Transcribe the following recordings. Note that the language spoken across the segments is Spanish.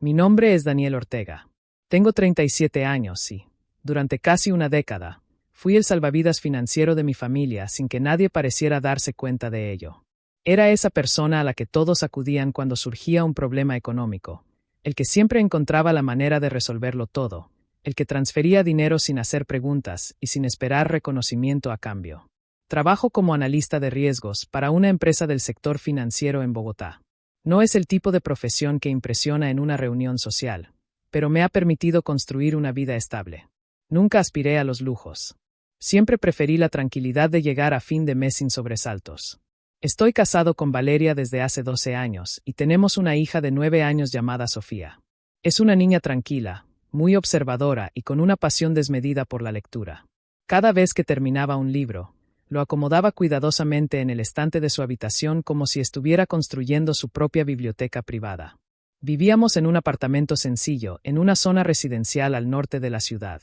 Mi nombre es Daniel Ortega. Tengo 37 años y, durante casi una década, fui el salvavidas financiero de mi familia sin que nadie pareciera darse cuenta de ello. Era esa persona a la que todos acudían cuando surgía un problema económico, el que siempre encontraba la manera de resolverlo todo, el que transfería dinero sin hacer preguntas y sin esperar reconocimiento a cambio. Trabajo como analista de riesgos para una empresa del sector financiero en Bogotá. No es el tipo de profesión que impresiona en una reunión social, pero me ha permitido construir una vida estable. Nunca aspiré a los lujos. Siempre preferí la tranquilidad de llegar a fin de mes sin sobresaltos. Estoy casado con Valeria desde hace 12 años y tenemos una hija de 9 años llamada Sofía. Es una niña tranquila, muy observadora y con una pasión desmedida por la lectura. Cada vez que terminaba un libro, lo acomodaba cuidadosamente en el estante de su habitación como si estuviera construyendo su propia biblioteca privada. Vivíamos en un apartamento sencillo, en una zona residencial al norte de la ciudad.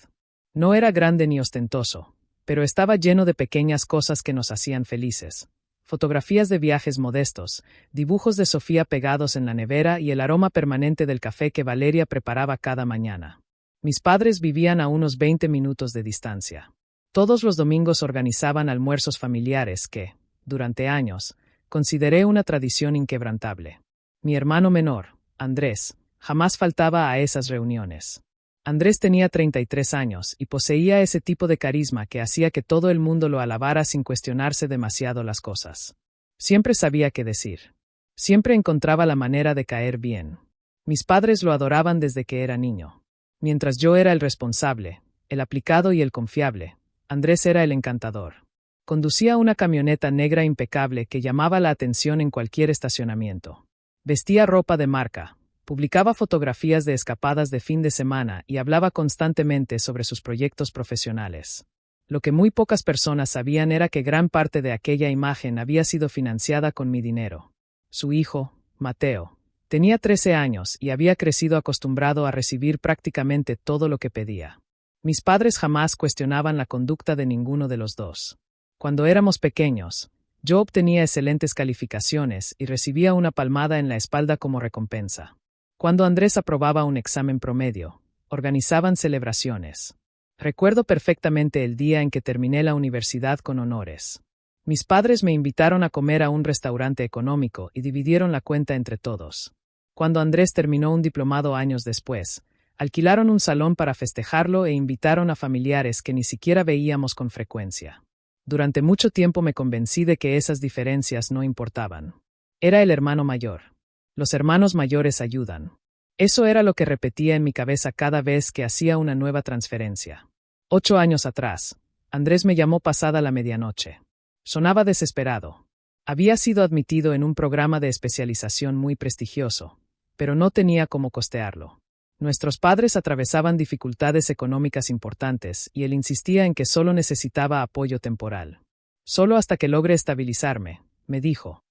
No era grande ni ostentoso, pero estaba lleno de pequeñas cosas que nos hacían felices. Fotografías de viajes modestos, dibujos de Sofía pegados en la nevera y el aroma permanente del café que Valeria preparaba cada mañana. Mis padres vivían a unos 20 minutos de distancia. Todos los domingos organizaban almuerzos familiares que, durante años, consideré una tradición inquebrantable. Mi hermano menor, Andrés, jamás faltaba a esas reuniones. Andrés tenía 33 años y poseía ese tipo de carisma que hacía que todo el mundo lo alabara sin cuestionarse demasiado las cosas. Siempre sabía qué decir. Siempre encontraba la manera de caer bien. Mis padres lo adoraban desde que era niño. Mientras yo era el responsable, el aplicado y el confiable, Andrés era el encantador. Conducía una camioneta negra impecable que llamaba la atención en cualquier estacionamiento. Vestía ropa de marca, publicaba fotografías de escapadas de fin de semana y hablaba constantemente sobre sus proyectos profesionales. Lo que muy pocas personas sabían era que gran parte de aquella imagen había sido financiada con mi dinero. Su hijo, Mateo, tenía 13 años y había crecido acostumbrado a recibir prácticamente todo lo que pedía. Mis padres jamás cuestionaban la conducta de ninguno de los dos. Cuando éramos pequeños, yo obtenía excelentes calificaciones y recibía una palmada en la espalda como recompensa. Cuando Andrés aprobaba un examen promedio, organizaban celebraciones. Recuerdo perfectamente el día en que terminé la universidad con honores. Mis padres me invitaron a comer a un restaurante económico y dividieron la cuenta entre todos. Cuando Andrés terminó un diplomado años después, alquilaron un salón para festejarlo e invitaron a familiares que ni siquiera veíamos con frecuencia. Durante mucho tiempo me convencí de que esas diferencias no importaban. Era el hermano mayor. Los hermanos mayores ayudan. Eso era lo que repetía en mi cabeza cada vez que hacía una nueva transferencia. 8 años atrás, Andrés me llamó pasada la medianoche. Sonaba desesperado. Había sido admitido en un programa de especialización muy prestigioso, pero no tenía cómo costearlo. Nuestros padres atravesaban dificultades económicas importantes y él insistía en que solo necesitaba apoyo temporal. Solo hasta que logre estabilizarme, me dijo.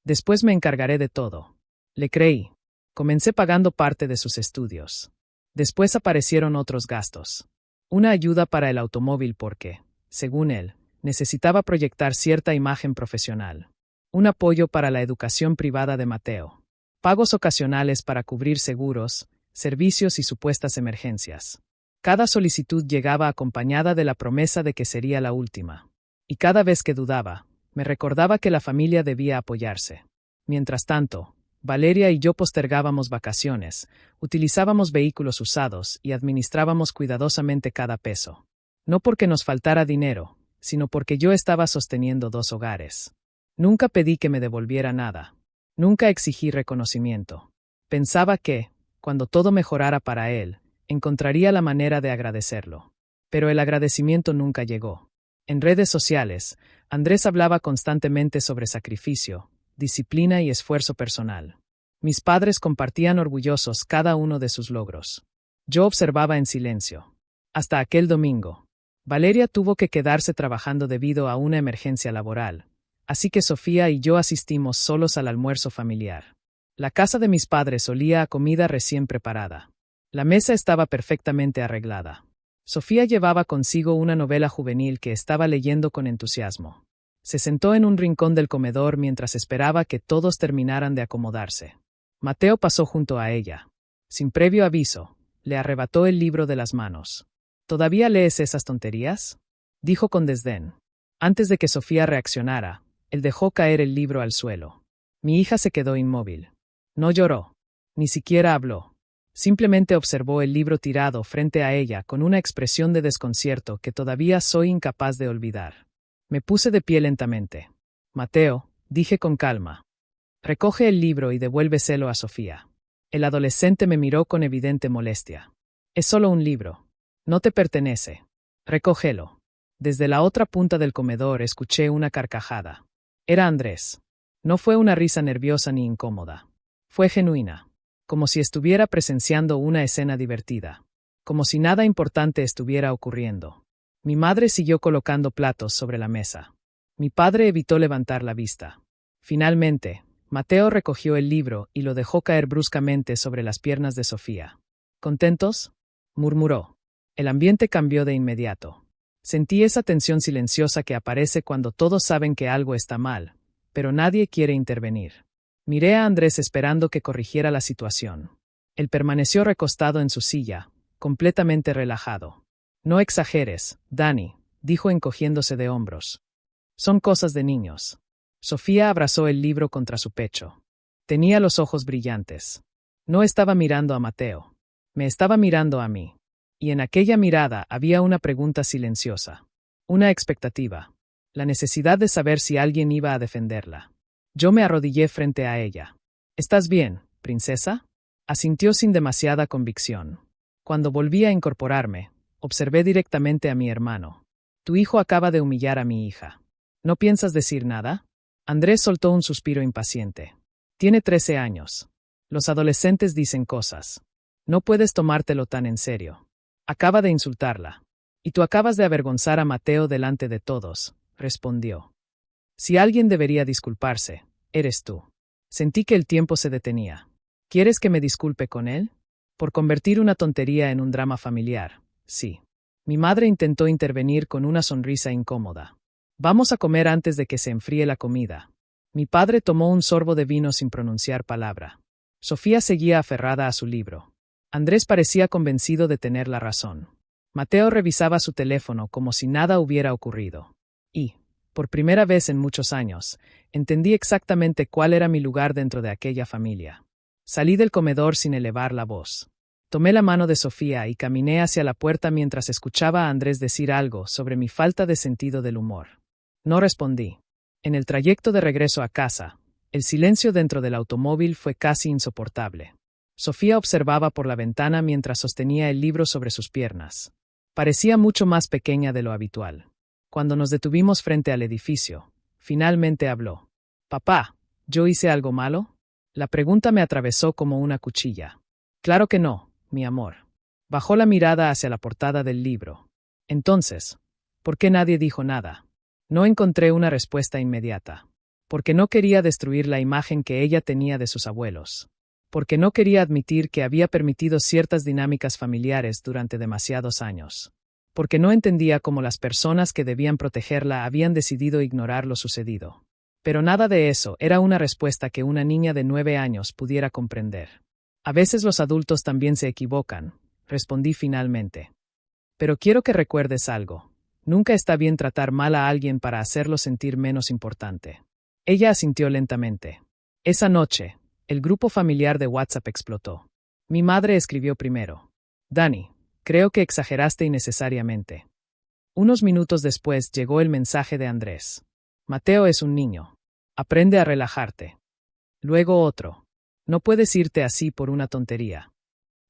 Después me encargaré de todo. Le creí. Comencé pagando parte de sus estudios. Después aparecieron otros gastos. Una ayuda para el automóvil porque, según él, necesitaba proyectar cierta imagen profesional. Un apoyo para la educación privada de Mateo. Pagos ocasionales para cubrir seguros, servicios y supuestas emergencias. Cada solicitud llegaba acompañada de la promesa de que sería la última. Y cada vez que dudaba, me recordaba que la familia debía apoyarse. Mientras tanto, Valeria y yo postergábamos vacaciones, utilizábamos vehículos usados y administrábamos cuidadosamente cada peso. No porque nos faltara dinero, sino porque yo estaba sosteniendo 2 hogares. Nunca pedí que me devolviera nada. Nunca exigí reconocimiento. Pensaba que, cuando todo mejorara para él, encontraría la manera de agradecerlo. Pero el agradecimiento nunca llegó. En redes sociales, Andrés hablaba constantemente sobre sacrificio, disciplina y esfuerzo personal. Mis padres compartían orgullosos cada uno de sus logros. Yo observaba en silencio. Hasta aquel domingo. Valeria tuvo que quedarse trabajando debido a una emergencia laboral, así que Sofía y yo asistimos solos al almuerzo familiar. La casa de mis padres olía a comida recién preparada. La mesa estaba perfectamente arreglada. Sofía llevaba consigo una novela juvenil que estaba leyendo con entusiasmo. Se sentó en un rincón del comedor mientras esperaba que todos terminaran de acomodarse. Mateo pasó junto a ella. Sin previo aviso, le arrebató el libro de las manos. ¿Todavía lees esas tonterías?, dijo con desdén. Antes de que Sofía reaccionara, él dejó caer el libro al suelo. Mi hija se quedó inmóvil. No lloró. Ni siquiera habló. Simplemente observó el libro tirado frente a ella con una expresión de desconcierto que todavía soy incapaz de olvidar. Me puse de pie lentamente. Mateo, dije con calma. Recoge el libro y devuélveselo a Sofía. El adolescente me miró con evidente molestia. Es solo un libro. No te pertenece. Recógelo. Desde la otra punta del comedor escuché una carcajada. Era Andrés. No fue una risa nerviosa ni incómoda. Fue genuina. Como si estuviera presenciando una escena divertida. Como si nada importante estuviera ocurriendo. Mi madre siguió colocando platos sobre la mesa. Mi padre evitó levantar la vista. Finalmente, Mateo recogió el libro y lo dejó caer bruscamente sobre las piernas de Sofía. ¿Contentos?, murmuró. El ambiente cambió de inmediato. Sentí esa tensión silenciosa que aparece cuando todos saben que algo está mal, pero nadie quiere intervenir. Miré a Andrés esperando que corrigiera la situación. Él permaneció recostado en su silla, completamente relajado. No exageres, Dani, dijo encogiéndose de hombros. Son cosas de niños. Sofía abrazó el libro contra su pecho. Tenía los ojos brillantes. No estaba mirando a Mateo. Me estaba mirando a mí. Y en aquella mirada había una pregunta silenciosa. Una expectativa. La necesidad de saber si alguien iba a defenderla. Yo me arrodillé frente a ella. ¿Estás bien, princesa?, asintió sin demasiada convicción. Cuando volví a incorporarme, observé directamente a mi hermano. Tu hijo acaba de humillar a mi hija. ¿No piensas decir nada? Andrés soltó un suspiro impaciente. Tiene 13 años. Los adolescentes dicen cosas. No puedes tomártelo tan en serio. Acaba de insultarla. Y tú acabas de avergonzar a Mateo delante de todos, respondió. Si alguien debería disculparse, eres tú. Sentí que el tiempo se detenía. ¿Quieres que me disculpe con él? Por convertir una tontería en un drama familiar, sí. Mi madre intentó intervenir con una sonrisa incómoda. Vamos a comer antes de que se enfríe la comida. Mi padre tomó un sorbo de vino sin pronunciar palabra. Sofía seguía aferrada a su libro. Andrés parecía convencido de tener la razón. Mateo revisaba su teléfono como si nada hubiera ocurrido. Y, por primera vez en muchos años, entendí exactamente cuál era mi lugar dentro de aquella familia. Salí del comedor sin elevar la voz. Tomé la mano de Sofía y caminé hacia la puerta mientras escuchaba a Andrés decir algo sobre mi falta de sentido del humor. No respondí. En el trayecto de regreso a casa, el silencio dentro del automóvil fue casi insoportable. Sofía observaba por la ventana mientras sostenía el libro sobre sus piernas. Parecía mucho más pequeña de lo habitual. Cuando nos detuvimos frente al edificio, finalmente habló. «Papá, ¿yo hice algo malo?». La pregunta me atravesó como una cuchilla. «Claro que no, mi amor». Bajó la mirada hacia la portada del libro. Entonces, ¿por qué nadie dijo nada? No encontré una respuesta inmediata. Porque no quería destruir la imagen que ella tenía de sus abuelos. Porque no quería admitir que había permitido ciertas dinámicas familiares durante demasiados años. Porque no entendía cómo las personas que debían protegerla habían decidido ignorar lo sucedido. Pero nada de eso era una respuesta que una niña de 9 años pudiera comprender. A veces los adultos también se equivocan, respondí finalmente. Pero quiero que recuerdes algo. Nunca está bien tratar mal a alguien para hacerlo sentir menos importante. Ella asintió lentamente. Esa noche, el grupo familiar de WhatsApp explotó. Mi madre escribió primero. Dani, creo que exageraste innecesariamente. Unos minutos después llegó el mensaje de Andrés. Mateo es un niño. Aprende a relajarte. Luego otro. No puedes irte así por una tontería.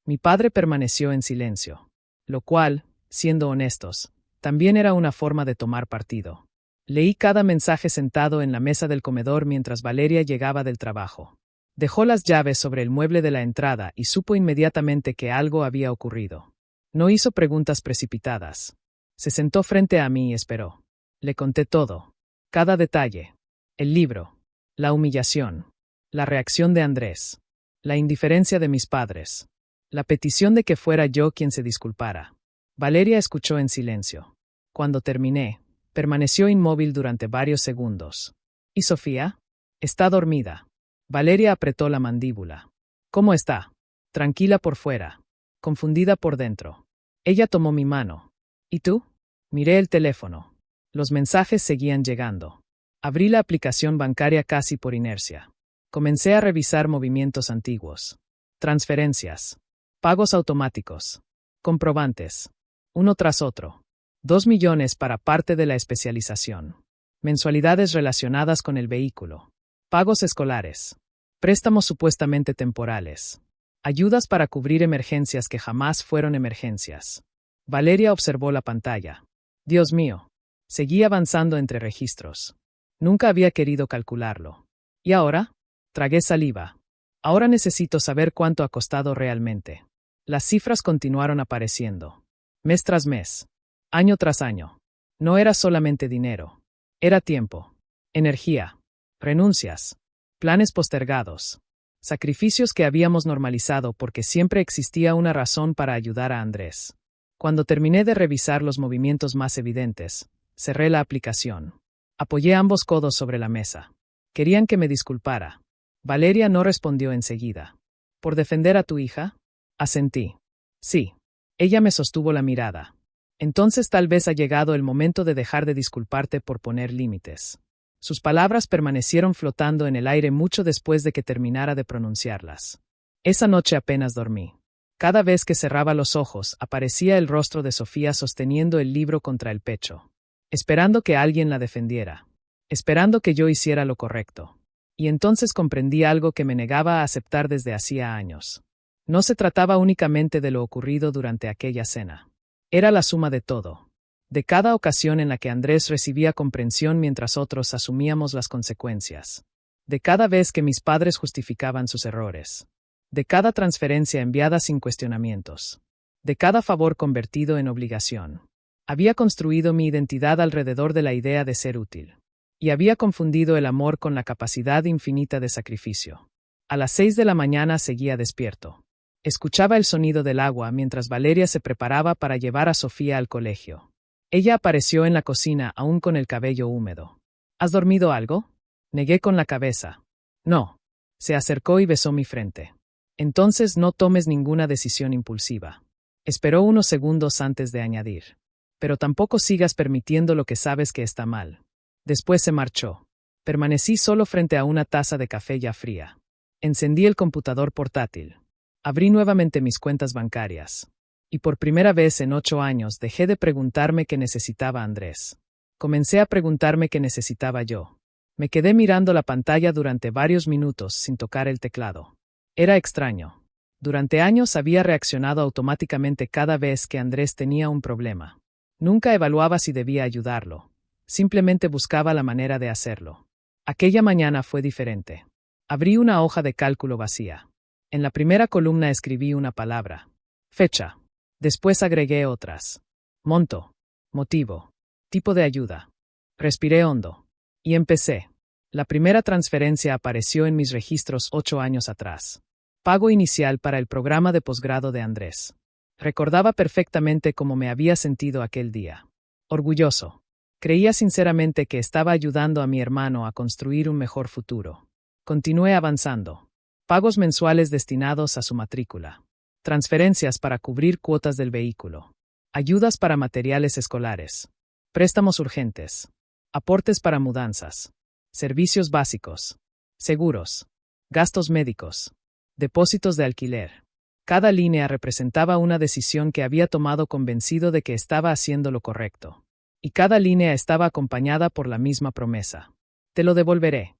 Mi padre permaneció en silencio. Lo cual, siendo honestos, también era una forma de tomar partido. Leí cada mensaje sentado en la mesa del comedor mientras Valeria llegaba del trabajo. Dejó las llaves sobre el mueble de la entrada y supo inmediatamente que algo había ocurrido. No hizo preguntas precipitadas. Se sentó frente a mí y esperó. Le conté todo. Cada detalle. El libro. La humillación. La reacción de Andrés. La indiferencia de mis padres. La petición de que fuera yo quien se disculpara. Valeria escuchó en silencio. Cuando terminé, permaneció inmóvil durante varios segundos. ¿Y Sofía? Está dormida. Valeria apretó la mandíbula. ¿Cómo está? tranquila por fuera, confundida por dentro. Ella tomó mi mano. ¿Y tú? Miré el teléfono. Los mensajes seguían llegando. Abrí la aplicación bancaria casi por inercia. Comencé a revisar movimientos antiguos. Transferencias. Pagos automáticos. Comprobantes. Uno tras otro. 2 millones para parte de la especialización. Mensualidades relacionadas con el vehículo. Pagos escolares. Préstamos supuestamente temporales. Ayudas para cubrir emergencias que jamás fueron emergencias. Valeria observó la pantalla. Dios mío. Seguí avanzando entre registros. Nunca había querido calcularlo. ¿Y ahora? Tragué saliva. Ahora necesito saber cuánto ha costado realmente. Las cifras continuaron apareciendo. Mes tras mes. Año tras año. No era solamente dinero. Era tiempo. Energía. Renuncias. Planes postergados. Sacrificios que habíamos normalizado porque siempre existía una razón para ayudar a Andrés. Cuando terminé de revisar los movimientos más evidentes, cerré la aplicación. Apoyé ambos codos sobre la mesa. Querían que me disculpara. Valeria no respondió enseguida. ¿Por defender a tu hija? Asentí. Sí. Ella me sostuvo la mirada. Entonces tal vez ha llegado el momento de dejar de disculparte por poner límites. Sus palabras permanecieron flotando en el aire mucho después de que terminara de pronunciarlas. Esa noche apenas dormí. Cada vez que cerraba los ojos, aparecía el rostro de Sofía sosteniendo el libro contra el pecho, esperando que alguien la defendiera, esperando que yo hiciera lo correcto. Y entonces comprendí algo que me negaba a aceptar desde hacía años. No se trataba únicamente de lo ocurrido durante aquella cena. Era la suma de todo. De cada ocasión en la que Andrés recibía comprensión mientras otros asumíamos las consecuencias. De cada vez que mis padres justificaban sus errores. De cada transferencia enviada sin cuestionamientos. De cada favor convertido en obligación. Había construido mi identidad alrededor de la idea de ser útil. Y había confundido el amor con la capacidad infinita de sacrificio. A las 6 de la mañana seguía despierto. Escuchaba el sonido del agua mientras Valeria se preparaba para llevar a Sofía al colegio. Ella apareció en la cocina aún con el cabello húmedo. ¿Has dormido algo? Negué con la cabeza. No. Se acercó y besó mi frente. Entonces no tomes ninguna decisión impulsiva. Esperó unos segundos antes de añadir. Pero tampoco sigas permitiendo lo que sabes que está mal. Después se marchó. Permanecí solo frente a una taza de café ya fría. Encendí el computador portátil. Abrí nuevamente mis cuentas bancarias. Y por primera vez en 8 años dejé de preguntarme qué necesitaba Andrés. Comencé a preguntarme qué necesitaba yo. Me quedé mirando la pantalla durante varios minutos sin tocar el teclado. Era extraño. Durante años había reaccionado automáticamente cada vez que Andrés tenía un problema. Nunca evaluaba si debía ayudarlo. Simplemente buscaba la manera de hacerlo. Aquella mañana fue diferente. Abrí una hoja de cálculo vacía. En la primera columna escribí una palabra. Fecha. Después agregué otras. Monto. Motivo. Tipo de ayuda. Respiré hondo. Y empecé. La primera transferencia apareció en mis registros 8 años atrás. Pago inicial para el programa de posgrado de Andrés. Recordaba perfectamente cómo me había sentido aquel día. Orgulloso. Creía sinceramente que estaba ayudando a mi hermano a construir un mejor futuro. Continué avanzando. Pagos mensuales destinados a su matrícula. Transferencias para cubrir cuotas del vehículo. Ayudas para materiales escolares. Préstamos urgentes. Aportes para mudanzas. Servicios básicos. Seguros. Gastos médicos. Depósitos de alquiler. Cada línea representaba una decisión que había tomado convencido de que estaba haciendo lo correcto. Y cada línea estaba acompañada por la misma promesa. Te lo devolveré.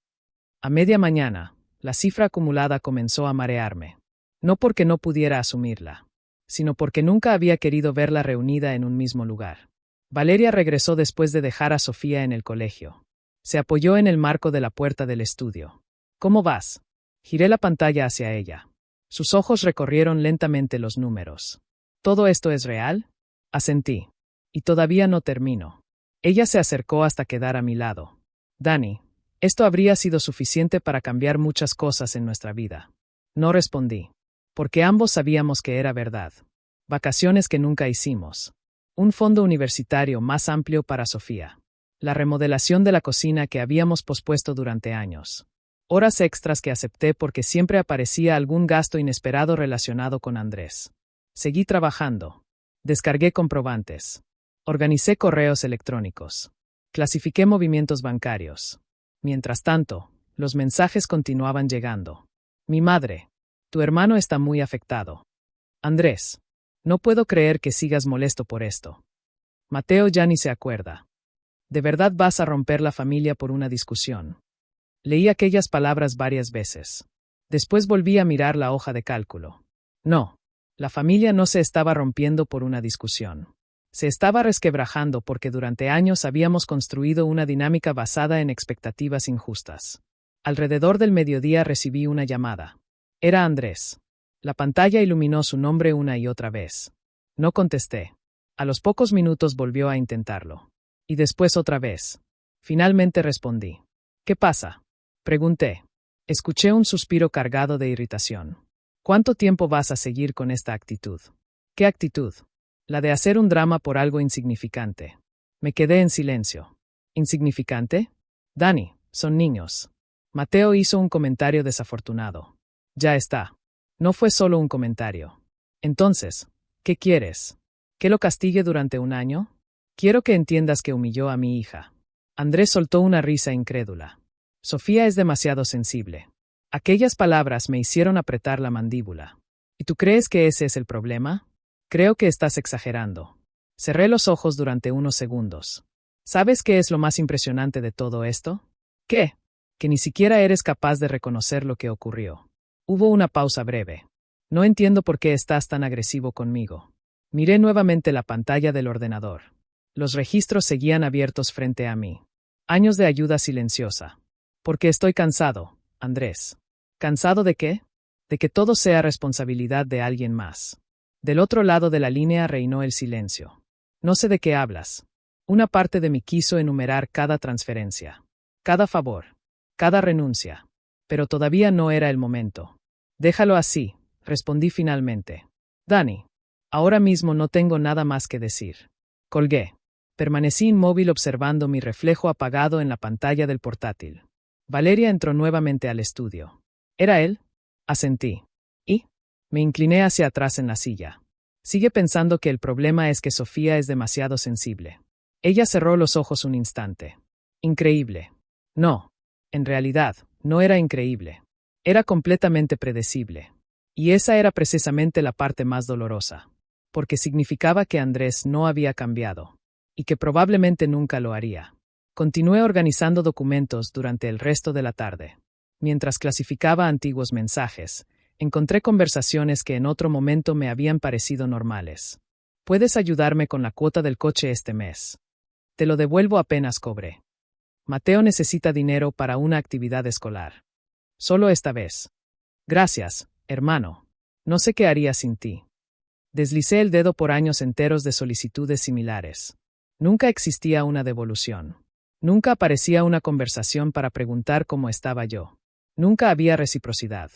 A media mañana, la cifra acumulada comenzó a marearme. No porque no pudiera asumirla, sino porque nunca había querido verla reunida en un mismo lugar. Valeria regresó después de dejar a Sofía en el colegio. Se apoyó en el marco de la puerta del estudio. ¿Cómo vas? Giré la pantalla hacia ella. Sus ojos recorrieron lentamente los números. ¿Todo esto es real? Asentí. Y todavía no termino. Ella se acercó hasta quedar a mi lado. Dani, esto habría sido suficiente para cambiar muchas cosas en nuestra vida. No respondí. Porque ambos sabíamos que era verdad. Vacaciones que nunca hicimos. Un fondo universitario más amplio para Sofía. La remodelación de la cocina que habíamos pospuesto durante años. Horas extras que acepté porque siempre aparecía algún gasto inesperado relacionado con Andrés. Seguí trabajando. Descargué comprobantes. Organicé correos electrónicos. Clasifiqué movimientos bancarios. Mientras tanto, los mensajes continuaban llegando. Mi madre. Tu hermano está muy afectado. Andrés. No puedo creer que sigas molesto por esto. Mateo ya ni se acuerda. ¿De verdad vas a romper la familia por una discusión? Leí aquellas palabras varias veces. Después volví a mirar la hoja de cálculo. No. La familia no se estaba rompiendo por una discusión. Se estaba resquebrajando porque durante años habíamos construido una dinámica basada en expectativas injustas. Alrededor del mediodía recibí una llamada. Era Andrés. La pantalla iluminó su nombre una y otra vez. No contesté. A los pocos minutos volvió a intentarlo. Y después otra vez. Finalmente respondí. ¿Qué pasa? Pregunté. Escuché un suspiro cargado de irritación. ¿Cuánto tiempo vas a seguir con esta actitud? ¿Qué actitud? La de hacer un drama por algo insignificante. Me quedé en silencio. ¿Insignificante? Dani, son niños. Mateo hizo un comentario desafortunado. Ya está. No fue solo un comentario. Entonces, ¿qué quieres? ¿Que lo castigue durante un año? Quiero que entiendas que humilló a mi hija. Andrés soltó una risa incrédula. Sofía es demasiado sensible. Aquellas palabras me hicieron apretar la mandíbula. ¿Y tú crees que ese es el problema? Creo que estás exagerando. Cerré los ojos durante unos segundos. ¿Sabes qué es lo más impresionante de todo esto? ¿Qué? Que ni siquiera eres capaz de reconocer lo que ocurrió. Hubo una pausa breve. No entiendo por qué estás tan agresivo conmigo. Miré nuevamente la pantalla del ordenador. Los registros seguían abiertos frente a mí. Años de ayuda silenciosa. Porque estoy cansado, Andrés. ¿Cansado de qué? De que todo sea responsabilidad de alguien más. Del otro lado de la línea reinó el silencio. No sé de qué hablas. Una parte de mí quiso enumerar cada transferencia, cada favor, cada renuncia. Pero todavía no era el momento. Déjalo así, respondí finalmente. Dani, ahora mismo no tengo nada más que decir. Colgué. Permanecí inmóvil observando mi reflejo apagado en la pantalla del portátil. Valeria entró nuevamente al estudio. ¿Era él? Asentí. ¿Y? Me incliné hacia atrás en la silla. Sigue pensando que el problema es que Sofía es demasiado sensible. Ella cerró los ojos un instante. Increíble. No. En realidad, no era increíble. Era completamente predecible. Y esa era precisamente la parte más dolorosa. Porque significaba que Andrés no había cambiado. Y que probablemente nunca lo haría. Continué organizando documentos durante el resto de la tarde. Mientras clasificaba antiguos mensajes, encontré conversaciones que en otro momento me habían parecido normales. ¿Puedes ayudarme con la cuota del coche este mes? Te lo devuelvo apenas cobré. Mateo necesita dinero para una actividad escolar. Solo esta vez. Gracias, hermano. No sé qué haría sin ti. Deslicé el dedo por años enteros de solicitudes similares. Nunca existía una devolución. Nunca aparecía una conversación para preguntar cómo estaba yo. Nunca había reciprocidad.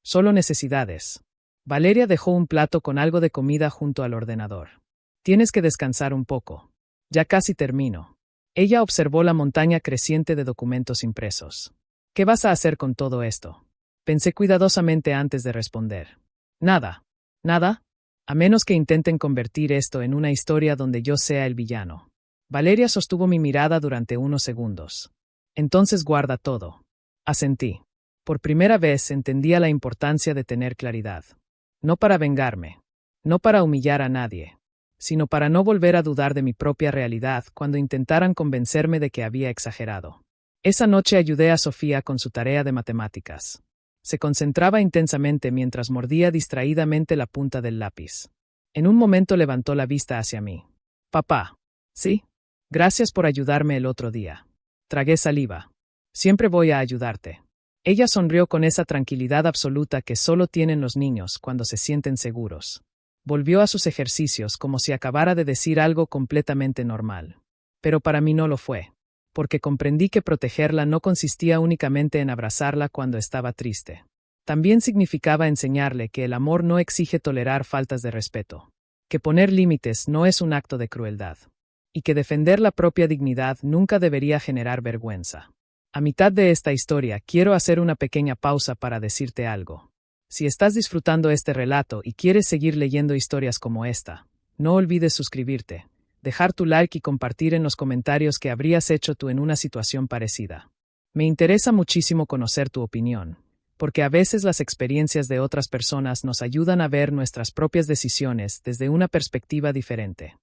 Solo necesidades. Valeria dejó un plato con algo de comida junto al ordenador. Tienes que descansar un poco. Ya casi termino. Ella observó la montaña creciente de documentos impresos. ¿Qué vas a hacer con todo esto? Pensé cuidadosamente antes de responder. Nada. ¿Nada? A menos que intenten convertir esto en una historia donde yo sea el villano. Valeria sostuvo mi mirada durante unos segundos. Entonces guarda todo. Asentí. Por primera vez entendía la importancia de tener claridad. No para vengarme. No para humillar a nadie. Sino para no volver a dudar de mi propia realidad cuando intentaran convencerme de que había exagerado. Esa noche ayudé a Sofía con su tarea de matemáticas. Se concentraba intensamente mientras mordía distraídamente la punta del lápiz. En un momento levantó la vista hacia mí. Papá. ¿Sí? Gracias por ayudarme el otro día. Tragué saliva. Siempre voy a ayudarte. Ella sonrió con esa tranquilidad absoluta que solo tienen los niños cuando se sienten seguros. Volvió a sus ejercicios como si acabara de decir algo completamente normal. Pero para mí no lo fue, porque comprendí que protegerla no consistía únicamente en abrazarla cuando estaba triste. También significaba enseñarle que el amor no exige tolerar faltas de respeto, que poner límites no es un acto de crueldad, y que defender la propia dignidad nunca debería generar vergüenza. A mitad de esta historia, quiero hacer una pequeña pausa para decirte algo. Si estás disfrutando este relato y quieres seguir leyendo historias como esta, no olvides suscribirte, dejar tu like y compartir en los comentarios qué habrías hecho tú en una situación parecida. Me interesa muchísimo conocer tu opinión, porque a veces las experiencias de otras personas nos ayudan a ver nuestras propias decisiones desde una perspectiva diferente.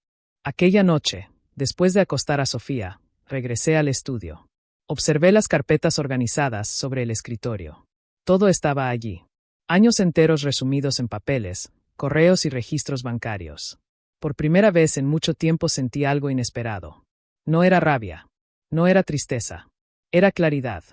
Aquella noche, después de acostar a Sofía, regresé al estudio. Observé las carpetas organizadas sobre el escritorio. Todo estaba allí. Años enteros resumidos en papeles, correos y registros bancarios. Por primera vez en mucho tiempo sentí algo inesperado. No era rabia. No era tristeza. Era claridad.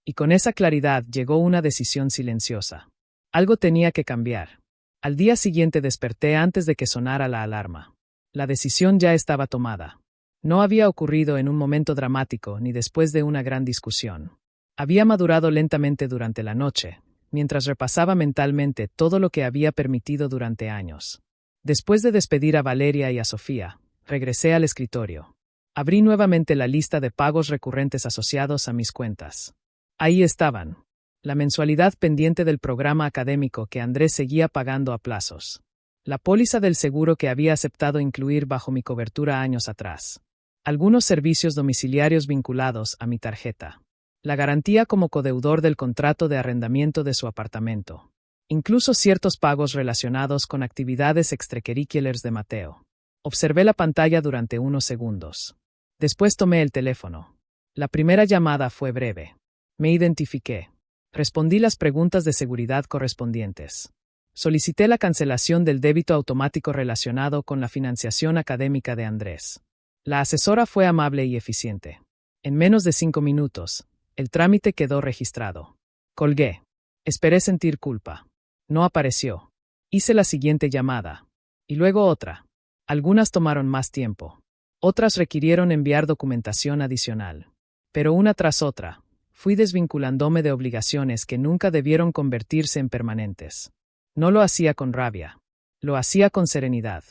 Y con esa claridad llegó una decisión silenciosa. Algo tenía que cambiar. Al día siguiente desperté antes de que sonara la alarma. La decisión ya estaba tomada. No había ocurrido en un momento dramático ni después de una gran discusión. Había madurado lentamente durante la noche, mientras repasaba mentalmente todo lo que había permitido durante años. Después de despedir a Valeria y a Sofía, regresé al escritorio. Abrí nuevamente la lista de pagos recurrentes asociados a mis cuentas. Ahí estaban. La mensualidad pendiente del programa académico que Andrés seguía pagando a plazos. La póliza del seguro que había aceptado incluir bajo mi cobertura años atrás. Algunos servicios domiciliarios vinculados a mi tarjeta. La garantía como codeudor del contrato de arrendamiento de su apartamento. Incluso ciertos pagos relacionados con actividades extracurriculares de Mateo. Observé la pantalla durante unos segundos. Después tomé el teléfono. La primera llamada fue breve. Me identifiqué. Respondí las preguntas de seguridad correspondientes. Solicité la cancelación del débito automático relacionado con la financiación académica de Andrés. La asesora fue amable y eficiente. En menos de 5 minutos, el trámite quedó registrado. Colgué. Esperé sentir culpa. No apareció. Hice la siguiente llamada. Y luego otra. Algunas tomaron más tiempo. Otras requirieron enviar documentación adicional. Pero una tras otra, fui desvinculándome de obligaciones que nunca debieron convertirse en permanentes. No lo hacía con rabia. Lo hacía con serenidad.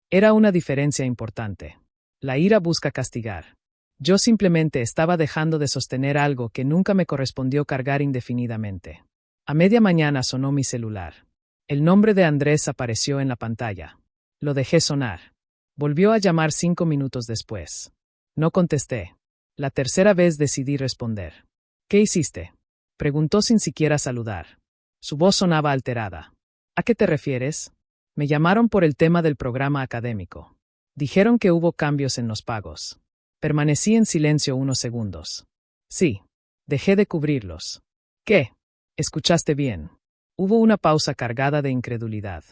Era una diferencia importante. La ira busca castigar. Yo simplemente estaba dejando de sostener algo que nunca me correspondió cargar indefinidamente. A media mañana sonó mi celular. El nombre de Andrés apareció en la pantalla. Lo dejé sonar. Volvió a llamar 5 minutos después. No contesté. La tercera vez decidí responder. ¿Qué hiciste?, preguntó sin siquiera saludar. Su voz sonaba alterada. ¿A qué te refieres? Me llamaron por el tema del programa académico. Dijeron que hubo cambios en los pagos. Permanecí en silencio unos segundos. Sí. Dejé de cubrirlos. ¿Qué? ¿Escuchaste bien? Hubo una pausa cargada de incredulidad.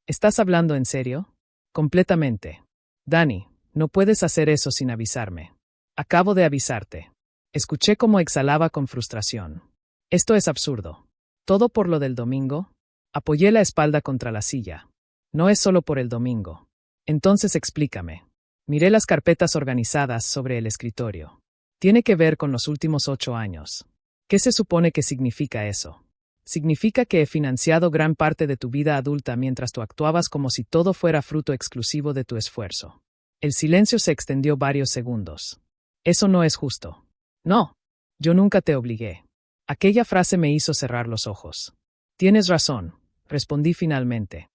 ¿Estás hablando en serio? Completamente. Dani, no puedes hacer eso sin avisarme. Acabo de avisarte. Escuché cómo exhalaba con frustración. Esto es absurdo. ¿Todo por lo del domingo? Apoyé la espalda contra la silla. No es solo por el domingo. Entonces explícame. Miré las carpetas organizadas sobre el escritorio. Tiene que ver con los últimos 8 años. ¿Qué se supone que significa eso? Significa que he financiado gran parte de tu vida adulta mientras tú actuabas como si todo fuera fruto exclusivo de tu esfuerzo. El silencio se extendió varios segundos. Eso no es justo. No. Yo nunca te obligué. Aquella frase me hizo cerrar los ojos. Tienes razón, respondí finalmente.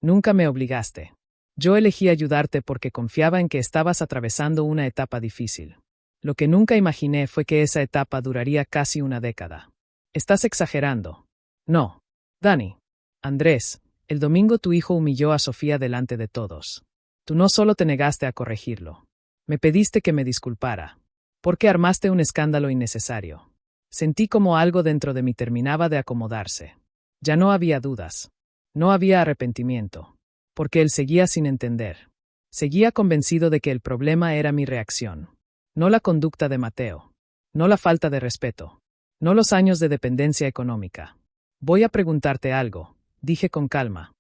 Nunca me obligaste. Yo elegí ayudarte porque confiaba en que estabas atravesando una etapa difícil. Lo que nunca imaginé fue que esa etapa duraría casi una década. Estás exagerando. No. Dani. Andrés, el domingo tu hijo humilló a Sofía delante de todos. Tú no solo te negaste a corregirlo. Me pediste que me disculpara. Porque armaste un escándalo innecesario. Sentí como algo dentro de mí terminaba de acomodarse. Ya no había dudas. No había arrepentimiento. Porque él seguía sin entender. Seguía convencido de que el problema era mi reacción. No la conducta de Mateo. No la falta de respeto. No los años de dependencia económica. Voy a preguntarte algo, dije con calma.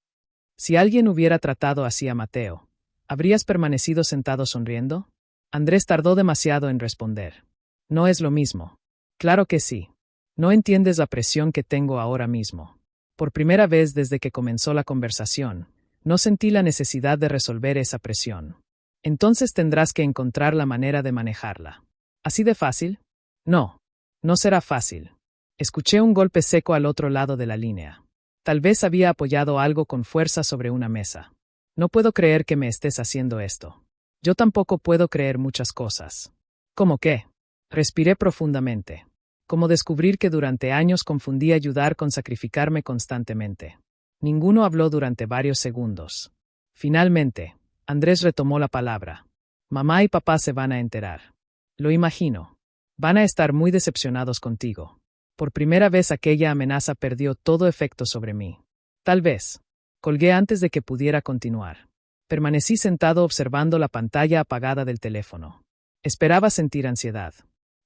Si alguien hubiera tratado así a Mateo, ¿habrías permanecido sentado sonriendo? Andrés tardó demasiado en responder. No es lo mismo. Claro que sí. No entiendes la presión que tengo ahora mismo. Por primera vez desde que comenzó la conversación, no sentí la necesidad de resolver esa presión. Entonces tendrás que encontrar la manera de manejarla. ¿Así de fácil? No. No será fácil. Escuché un golpe seco al otro lado de la línea. Tal vez había apoyado algo con fuerza sobre una mesa. No puedo creer que me estés haciendo esto. Yo tampoco puedo creer muchas cosas. ¿Cómo qué? Respiré profundamente. Como descubrir que durante años confundí ayudar con sacrificarme constantemente. Ninguno habló durante varios segundos. Finalmente, Andrés retomó la palabra. Mamá y papá se van a enterar. Lo imagino. Van a estar muy decepcionados contigo. Por primera vez aquella amenaza perdió todo efecto sobre mí. Tal vez. Colgué antes de que pudiera continuar. Permanecí sentado observando la pantalla apagada del teléfono. Esperaba sentir ansiedad,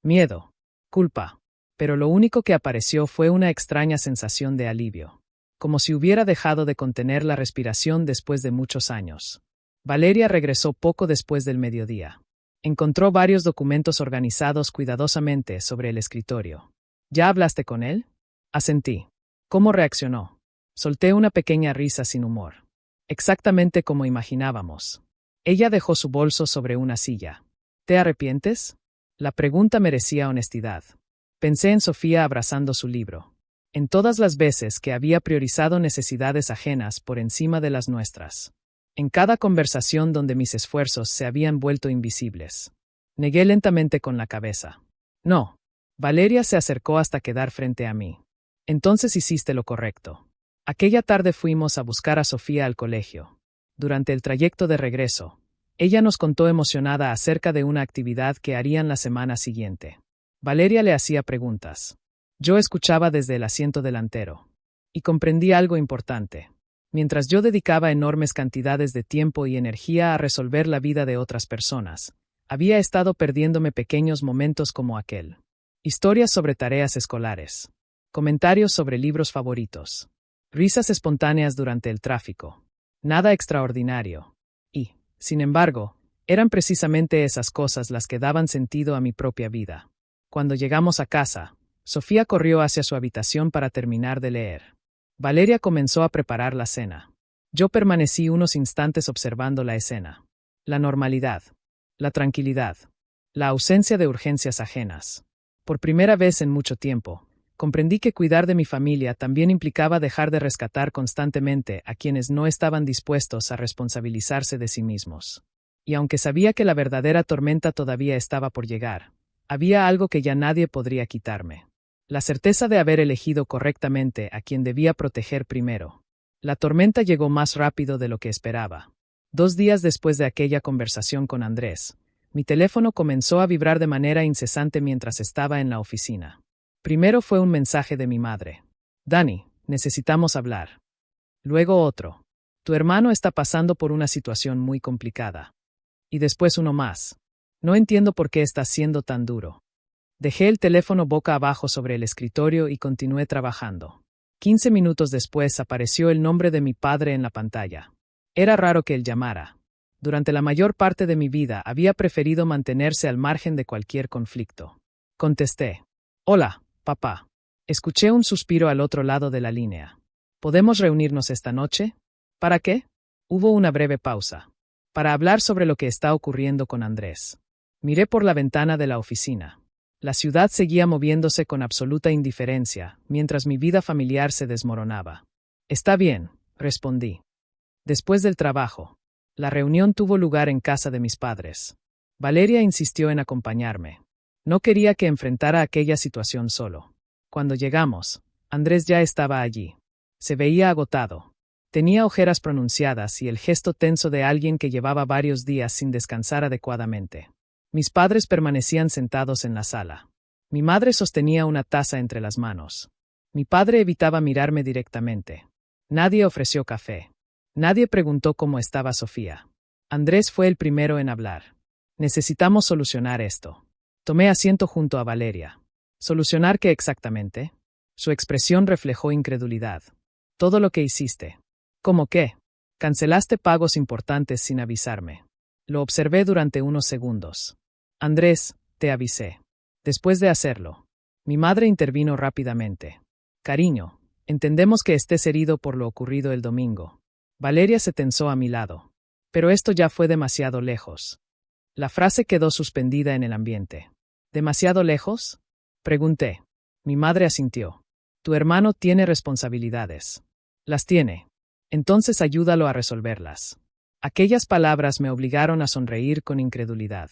miedo, culpa, pero lo único que apareció fue una extraña sensación de alivio, como si hubiera dejado de contener la respiración después de muchos años. Valeria regresó poco después del mediodía. Encontró varios documentos organizados cuidadosamente sobre el escritorio. ¿Ya hablaste con él? Asentí. ¿Cómo reaccionó? Solté una pequeña risa sin humor. Exactamente como imaginábamos. Ella dejó su bolso sobre una silla. ¿Te arrepientes? La pregunta merecía honestidad. Pensé en Sofía abrazando su libro. En todas las veces que había priorizado necesidades ajenas por encima de las nuestras. En cada conversación donde mis esfuerzos se habían vuelto invisibles. Negué lentamente con la cabeza. No. Valeria se acercó hasta quedar frente a mí. Entonces hiciste lo correcto. Aquella tarde fuimos a buscar a Sofía al colegio. Durante el trayecto de regreso, ella nos contó emocionada acerca de una actividad que harían la semana siguiente. Valeria le hacía preguntas. Yo escuchaba desde el asiento delantero. Y comprendí algo importante. Mientras yo dedicaba enormes cantidades de tiempo y energía a resolver la vida de otras personas, había estado perdiéndome pequeños momentos como aquel. Historias sobre tareas escolares. Comentarios sobre libros favoritos. Risas espontáneas durante el tráfico. Nada extraordinario. Y, sin embargo, eran precisamente esas cosas las que daban sentido a mi propia vida. Cuando llegamos a casa, Sofía corrió hacia su habitación para terminar de leer. Valeria comenzó a preparar la cena. Yo permanecí unos instantes observando la escena. La normalidad. La tranquilidad. La ausencia de urgencias ajenas. Por primera vez en mucho tiempo, comprendí que cuidar de mi familia también implicaba dejar de rescatar constantemente a quienes no estaban dispuestos a responsabilizarse de sí mismos. Y aunque sabía que la verdadera tormenta todavía estaba por llegar, había algo que ya nadie podría quitarme. La certeza de haber elegido correctamente a quien debía proteger primero. La tormenta llegó más rápido de lo que esperaba. 2 días después de aquella conversación con Andrés, mi teléfono comenzó a vibrar de manera incesante mientras estaba en la oficina. Primero fue un mensaje de mi madre. Dani, necesitamos hablar. Luego otro. Tu hermano está pasando por una situación muy complicada. Y después uno más. No entiendo por qué estás siendo tan duro. Dejé el teléfono boca abajo sobre el escritorio y continué trabajando. 15 minutos después apareció el nombre de mi padre en la pantalla. Era raro que él llamara. Durante la mayor parte de mi vida había preferido mantenerse al margen de cualquier conflicto. Contesté. Hola, papá. Escuché un suspiro al otro lado de la línea. ¿Podemos reunirnos esta noche? ¿Para qué? Hubo una breve pausa. Para hablar sobre lo que está ocurriendo con Andrés. Miré por la ventana de la oficina. La ciudad seguía moviéndose con absoluta indiferencia, mientras mi vida familiar se desmoronaba. Está bien, respondí. Después del trabajo, la reunión tuvo lugar en casa de mis padres. Valeria insistió en acompañarme. No quería que enfrentara aquella situación solo. Cuando llegamos, Andrés ya estaba allí. Se veía agotado. Tenía ojeras pronunciadas y el gesto tenso de alguien que llevaba varios días sin descansar adecuadamente. Mis padres permanecían sentados en la sala. Mi madre sostenía una taza entre las manos. Mi padre evitaba mirarme directamente. Nadie ofreció café. Nadie preguntó cómo estaba Sofía. Andrés fue el primero en hablar. Necesitamos solucionar esto. Tomé asiento junto a Valeria. ¿Solucionar qué exactamente? Su expresión reflejó incredulidad. Todo lo que hiciste. ¿Cómo qué? Cancelaste pagos importantes sin avisarme. Lo observé durante unos segundos. Andrés, te avisé. Después de hacerlo, mi madre intervino rápidamente. Cariño, entendemos que estés herido por lo ocurrido el domingo. Valeria se tensó a mi lado. Pero esto ya fue demasiado lejos. La frase quedó suspendida en el ambiente. ¿Demasiado lejos? Pregunté. Mi madre asintió. Tu hermano tiene responsabilidades. Las tiene. Entonces ayúdalo a resolverlas. Aquellas palabras me obligaron a sonreír con incredulidad.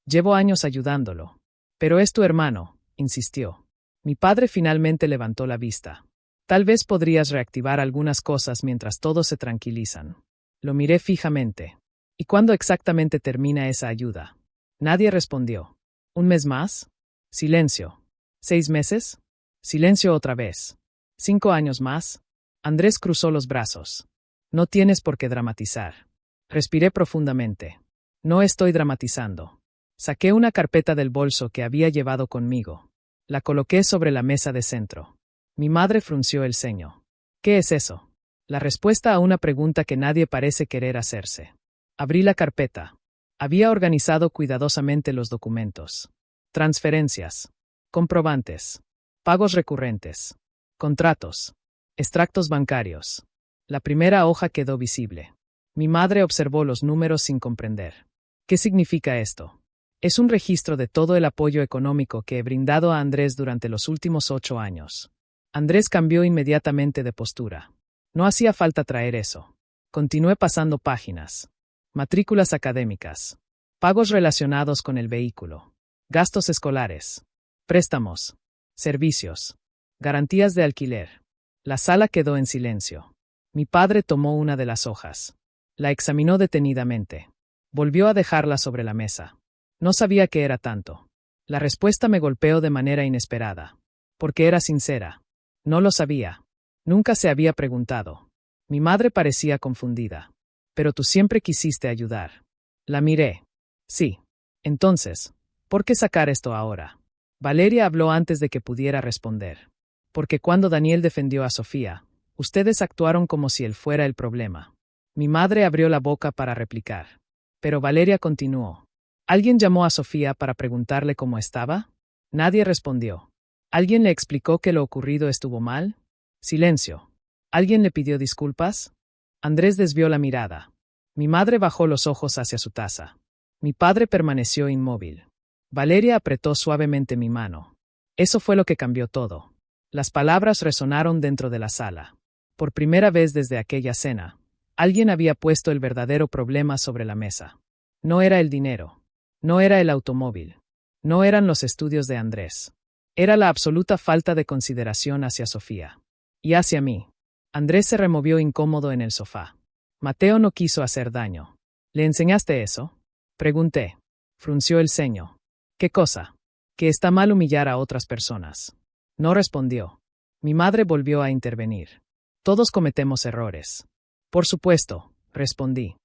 Llevo años ayudándolo. Pero es tu hermano, insistió. Mi padre finalmente levantó la vista. Tal vez podrías reactivar algunas cosas mientras todos se tranquilizan. Lo miré fijamente. ¿Y cuándo exactamente termina esa ayuda? Nadie respondió. ¿Un mes más? Silencio. ¿6 meses? Silencio otra vez. ¿5 años más? Andrés cruzó los brazos. No tienes por qué dramatizar. Respiré profundamente. No estoy dramatizando. Saqué una carpeta del bolso que había llevado conmigo. La coloqué sobre la mesa de centro. Mi madre frunció el ceño. ¿Qué es eso? La respuesta a una pregunta que nadie parece querer hacerse. Abrí la carpeta. Había organizado cuidadosamente los documentos. Transferencias. Comprobantes. Pagos recurrentes. Contratos. Extractos bancarios. La primera hoja quedó visible. Mi madre observó los números sin comprender. ¿Qué significa esto? Es un registro de todo el apoyo económico que he brindado a Andrés durante los últimos 8 años. Andrés cambió inmediatamente de postura. No hacía falta traer eso. Continué pasando páginas. Matrículas académicas. Pagos relacionados con el vehículo. Gastos escolares. Préstamos. Servicios. Garantías de alquiler. La sala quedó en silencio. Mi padre tomó una de las hojas. La examinó detenidamente. Volvió a dejarla sobre la mesa. No sabía qué era tanto. La respuesta me golpeó de manera inesperada. Porque era sincera. No lo sabía. Nunca se había preguntado. Mi madre parecía confundida. Pero tú siempre quisiste ayudar. La miré. Sí. Entonces, ¿por qué sacar esto ahora? Valeria habló antes de que pudiera responder. Porque cuando Daniel defendió a Sofía, ustedes actuaron como si él fuera el problema. Mi madre abrió la boca para replicar. Pero Valeria continuó. ¿Alguien llamó a Sofía para preguntarle cómo estaba? Nadie respondió. ¿Alguien le explicó que lo ocurrido estuvo mal? Silencio. ¿Alguien le pidió disculpas? Andrés desvió la mirada. Mi madre bajó los ojos hacia su taza. Mi padre permaneció inmóvil. Valeria apretó suavemente mi mano. Eso fue lo que cambió todo. Las palabras resonaron dentro de la sala. Por primera vez desde aquella cena, alguien había puesto el verdadero problema sobre la mesa. No era el dinero. No era el automóvil. No eran los estudios de Andrés. Era la absoluta falta de consideración hacia Sofía. Y hacia mí. Andrés se removió incómodo en el sofá. Mateo no quiso hacer daño. ¿Le enseñaste eso? Pregunté. Frunció el ceño. ¿Qué cosa? Que está mal humillar a otras personas. No respondió. Mi madre volvió a intervenir. Todos cometemos errores. Por supuesto, respondí.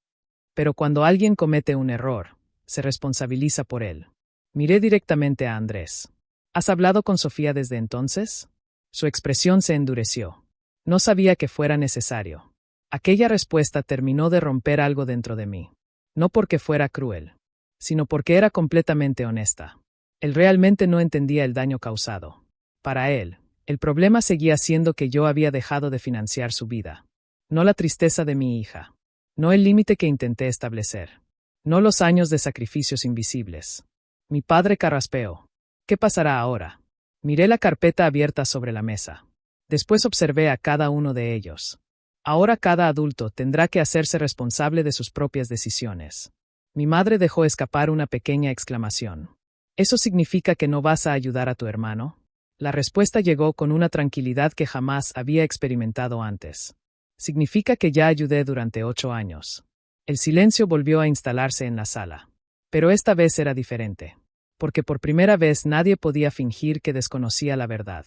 Pero cuando alguien comete un error, se responsabiliza por él. Miré directamente a Andrés. ¿Has hablado con Sofía desde entonces? Su expresión se endureció. No sabía que fuera necesario. Aquella respuesta terminó de romper algo dentro de mí. No porque fuera cruel, sino porque era completamente honesta. Él realmente no entendía el daño causado. Para él, el problema seguía siendo que yo había dejado de financiar su vida. No la tristeza de mi hija. No el límite que intenté establecer. No los años de sacrificios invisibles. Mi padre carraspeó. ¿Qué pasará ahora? Miré la carpeta abierta sobre la mesa. Después observé a cada uno de ellos. Ahora cada adulto tendrá que hacerse responsable de sus propias decisiones. Mi madre dejó escapar una pequeña exclamación. ¿Eso significa que no vas a ayudar a tu hermano? La respuesta llegó con una tranquilidad que jamás había experimentado antes. Significa que ya ayudé durante 8 años. El silencio volvió a instalarse en la sala. Pero esta vez era diferente. Porque por primera vez nadie podía fingir que desconocía la verdad.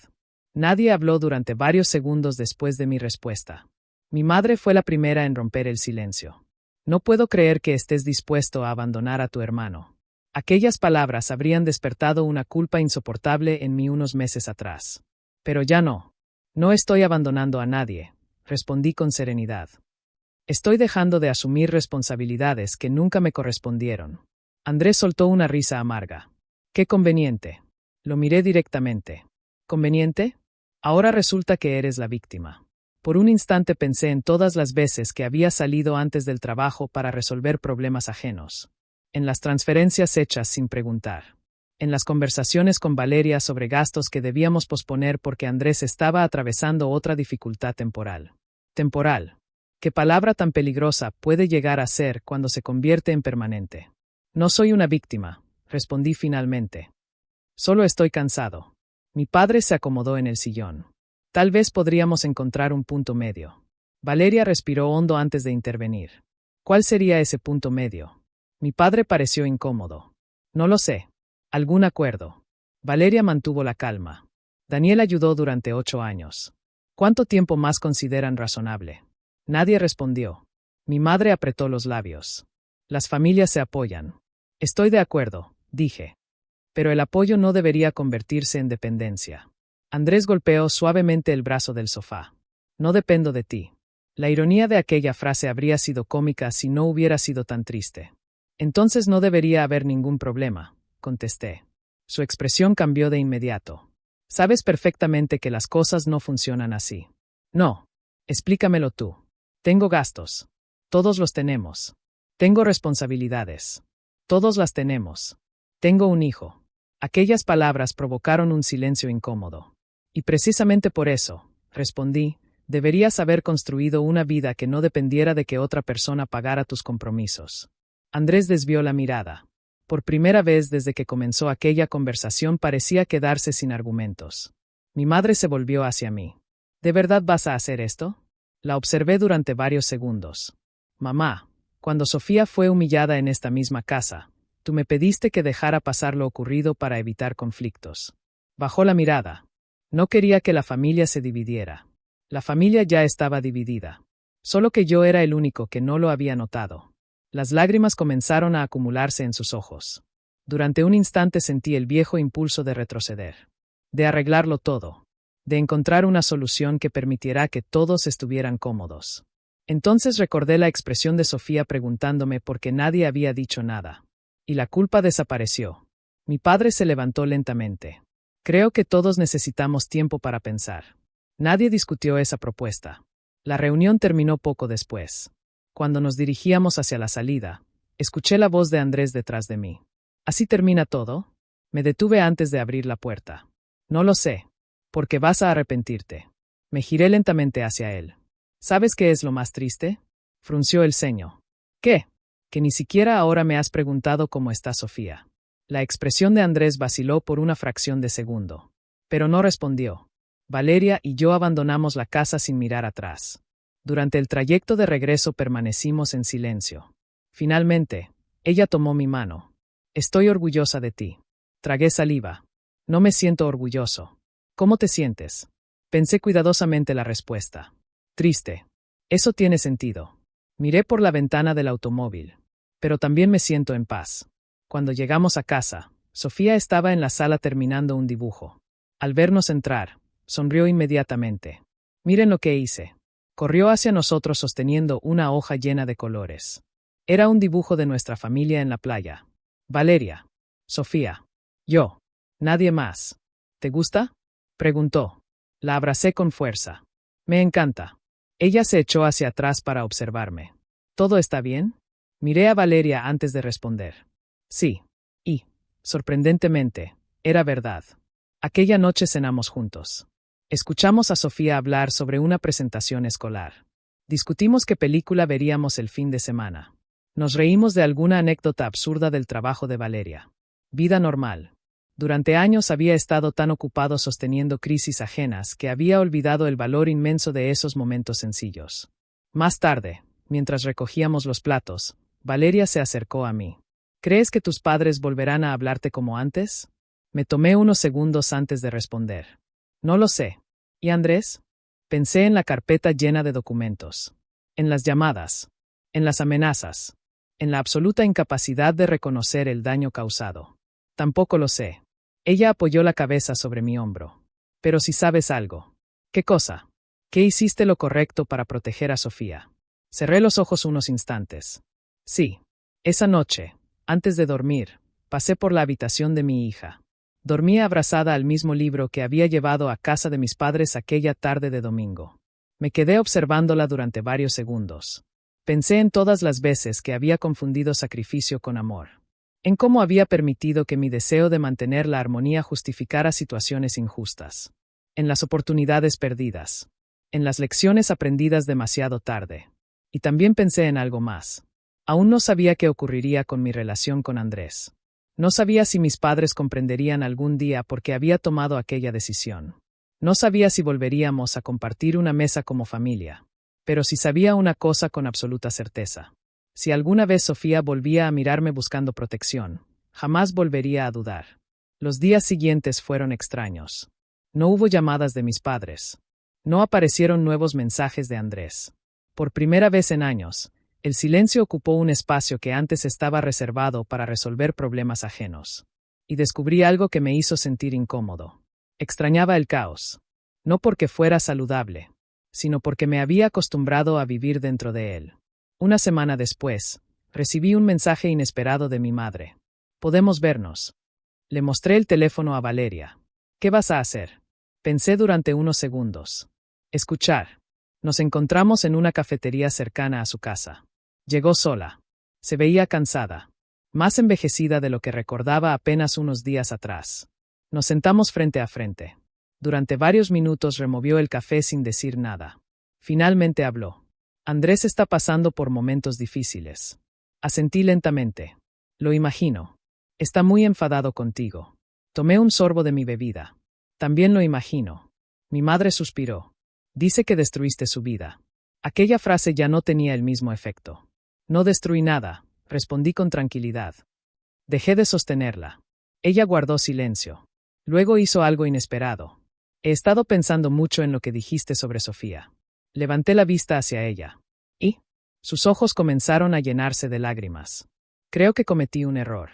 Nadie habló durante varios segundos después de mi respuesta. Mi madre fue la primera en romper el silencio. No puedo creer que estés dispuesto a abandonar a tu hermano. Aquellas palabras habrían despertado una culpa insoportable en mí unos meses atrás. Pero ya no. No estoy abandonando a nadie, respondí con serenidad. Estoy dejando de asumir responsabilidades que nunca me correspondieron. Andrés soltó una risa amarga. Qué conveniente. Lo miré directamente. ¿Conveniente? Ahora resulta que eres la víctima. Por un instante pensé en todas las veces que había salido antes del trabajo para resolver problemas ajenos. En las transferencias hechas sin preguntar. En las conversaciones con Valeria sobre gastos que debíamos posponer porque Andrés estaba atravesando otra dificultad temporal. Temporal. ¿Qué palabra tan peligrosa puede llegar a ser cuando se convierte en permanente? No soy una víctima, respondí finalmente. Solo estoy cansado. Mi padre se acomodó en el sillón. Tal vez podríamos encontrar un punto medio. Valeria respiró hondo antes de intervenir. ¿Cuál sería ese punto medio? Mi padre pareció incómodo. No lo sé. ¿Algún acuerdo? Valeria mantuvo la calma. Daniel ayudó durante 8 años. ¿Cuánto tiempo más consideran razonable? Nadie respondió. Mi madre apretó los labios. Las familias se apoyan. Estoy de acuerdo, dije. Pero el apoyo no debería convertirse en dependencia. Andrés golpeó suavemente el brazo del sofá. No dependo de ti. La ironía de aquella frase habría sido cómica si no hubiera sido tan triste. Entonces no debería haber ningún problema, contesté. Su expresión cambió de inmediato. Sabes perfectamente que las cosas no funcionan así. No. Explícamelo tú. Tengo gastos. Todos los tenemos. Tengo responsabilidades. Todos las tenemos. Tengo un hijo. Aquellas palabras provocaron un silencio incómodo. Y precisamente por eso, respondí, deberías haber construido una vida que no dependiera de que otra persona pagara tus compromisos. Andrés desvió la mirada. Por primera vez desde que comenzó aquella conversación parecía quedarse sin argumentos. Mi madre se volvió hacia mí. ¿De verdad vas a hacer esto? La observé durante varios segundos. Mamá, cuando Sofía fue humillada en esta misma casa, tú me pediste que dejara pasar lo ocurrido para evitar conflictos. Bajó la mirada. No quería que la familia se dividiera. La familia ya estaba dividida. Solo que yo era el único que no lo había notado. Las lágrimas comenzaron a acumularse en sus ojos. Durante un instante sentí el viejo impulso de retroceder. De arreglarlo todo. De encontrar una solución que permitiera que todos estuvieran cómodos. Entonces recordé la expresión de Sofía preguntándome por qué nadie había dicho nada. Y la culpa desapareció. Mi padre se levantó lentamente. Creo que todos necesitamos tiempo para pensar. Nadie discutió esa propuesta. La reunión terminó poco después. Cuando nos dirigíamos hacia la salida, escuché la voz de Andrés detrás de mí. ¿Así termina todo? Me detuve antes de abrir la puerta. No lo sé. Porque vas a arrepentirte. Me giré lentamente hacia él. ¿Sabes qué es lo más triste? Frunció el ceño. ¿Qué? Que ni siquiera ahora me has preguntado cómo está Sofía. La expresión de Andrés vaciló por una fracción de segundo. Pero no respondió. Valeria y yo abandonamos la casa sin mirar atrás. Durante el trayecto de regreso permanecimos en silencio. Finalmente, ella tomó mi mano. Estoy orgullosa de ti. Tragué saliva. No me siento orgulloso. ¿Cómo te sientes? Pensé cuidadosamente la respuesta. Triste. Eso tiene sentido. Miré por la ventana del automóvil. Pero también me siento en paz. Cuando llegamos a casa, Sofía estaba en la sala terminando un dibujo. Al vernos entrar, sonrió inmediatamente. Miren lo que hice. Corrió hacia nosotros sosteniendo una hoja llena de colores. Era un dibujo de nuestra familia en la playa. Valeria. Sofía. Yo. Nadie más. ¿Te gusta? Preguntó. La abracé con fuerza. Me encanta. Ella se echó hacia atrás para observarme. ¿Todo está bien? Miré a Valeria antes de responder. Sí. Y, sorprendentemente, era verdad. Aquella noche cenamos juntos. Escuchamos a Sofía hablar sobre una presentación escolar. Discutimos qué película veríamos el fin de semana. Nos reímos de alguna anécdota absurda del trabajo de Valeria. Vida normal. Durante años había estado tan ocupado sosteniendo crisis ajenas que había olvidado el valor inmenso de esos momentos sencillos. Más tarde, mientras recogíamos los platos, Valeria se acercó a mí. ¿Crees que tus padres volverán a hablarte como antes? Me tomé unos segundos antes de responder. No lo sé. ¿Y Andrés? Pensé en la carpeta llena de documentos. En las llamadas. En las amenazas. En la absoluta incapacidad de reconocer el daño causado. Tampoco lo sé. Ella apoyó la cabeza sobre mi hombro. Pero si sabes algo. ¿Qué cosa? ¿Qué hiciste lo correcto para proteger a Sofía? Cerré los ojos unos instantes. Sí. Esa noche, antes de dormir, pasé por la habitación de mi hija. Dormía abrazada al mismo libro que había llevado a casa de mis padres aquella tarde de domingo. Me quedé observándola durante varios segundos. Pensé en todas las veces que había confundido sacrificio con amor. en cómo había permitido que mi deseo de mantener la armonía justificara situaciones injustas, en las oportunidades perdidas, en las lecciones aprendidas demasiado tarde. Y también pensé en algo más. Aún no sabía qué ocurriría con mi relación con Andrés. No sabía si mis padres comprenderían algún día por qué había tomado aquella decisión. No sabía si volveríamos a compartir una mesa como familia. Pero sí sabía una cosa con absoluta certeza. Si alguna vez Sofía volvía a mirarme buscando protección, jamás volvería a dudar. Los días siguientes fueron extraños. No hubo llamadas de mis padres. No aparecieron nuevos mensajes de Andrés. Por primera vez en años, el silencio ocupó un espacio que antes estaba reservado para resolver problemas ajenos. Y descubrí algo que me hizo sentir incómodo. Extrañaba el caos. No porque fuera saludable, sino porque me había acostumbrado a vivir dentro de él. Una semana después, recibí un mensaje inesperado de mi madre. ¿Podemos vernos? Le mostré el teléfono a Valeria. ¿Qué vas a hacer? Pensé durante unos segundos. Escuchar. Nos encontramos en una cafetería cercana a su casa. Llegó sola. Se veía cansada, más envejecida de lo que recordaba apenas unos días atrás. Nos sentamos frente a frente. Durante varios minutos removió el café sin decir nada. Finalmente habló. Andrés está pasando por momentos difíciles. Asentí lentamente. Lo imagino. Está muy enfadado contigo. Tomé un sorbo de mi bebida. También lo imagino. Mi madre suspiró. Dice que destruiste su vida. Aquella frase ya no tenía el mismo efecto. No destruí nada, respondí con tranquilidad. Dejé de sostenerla. Ella guardó silencio. Luego hizo algo inesperado. He estado pensando mucho en lo que dijiste sobre Sofía. Levanté la vista hacia ella. Y sus ojos comenzaron a llenarse de lágrimas. Creo que cometí un error.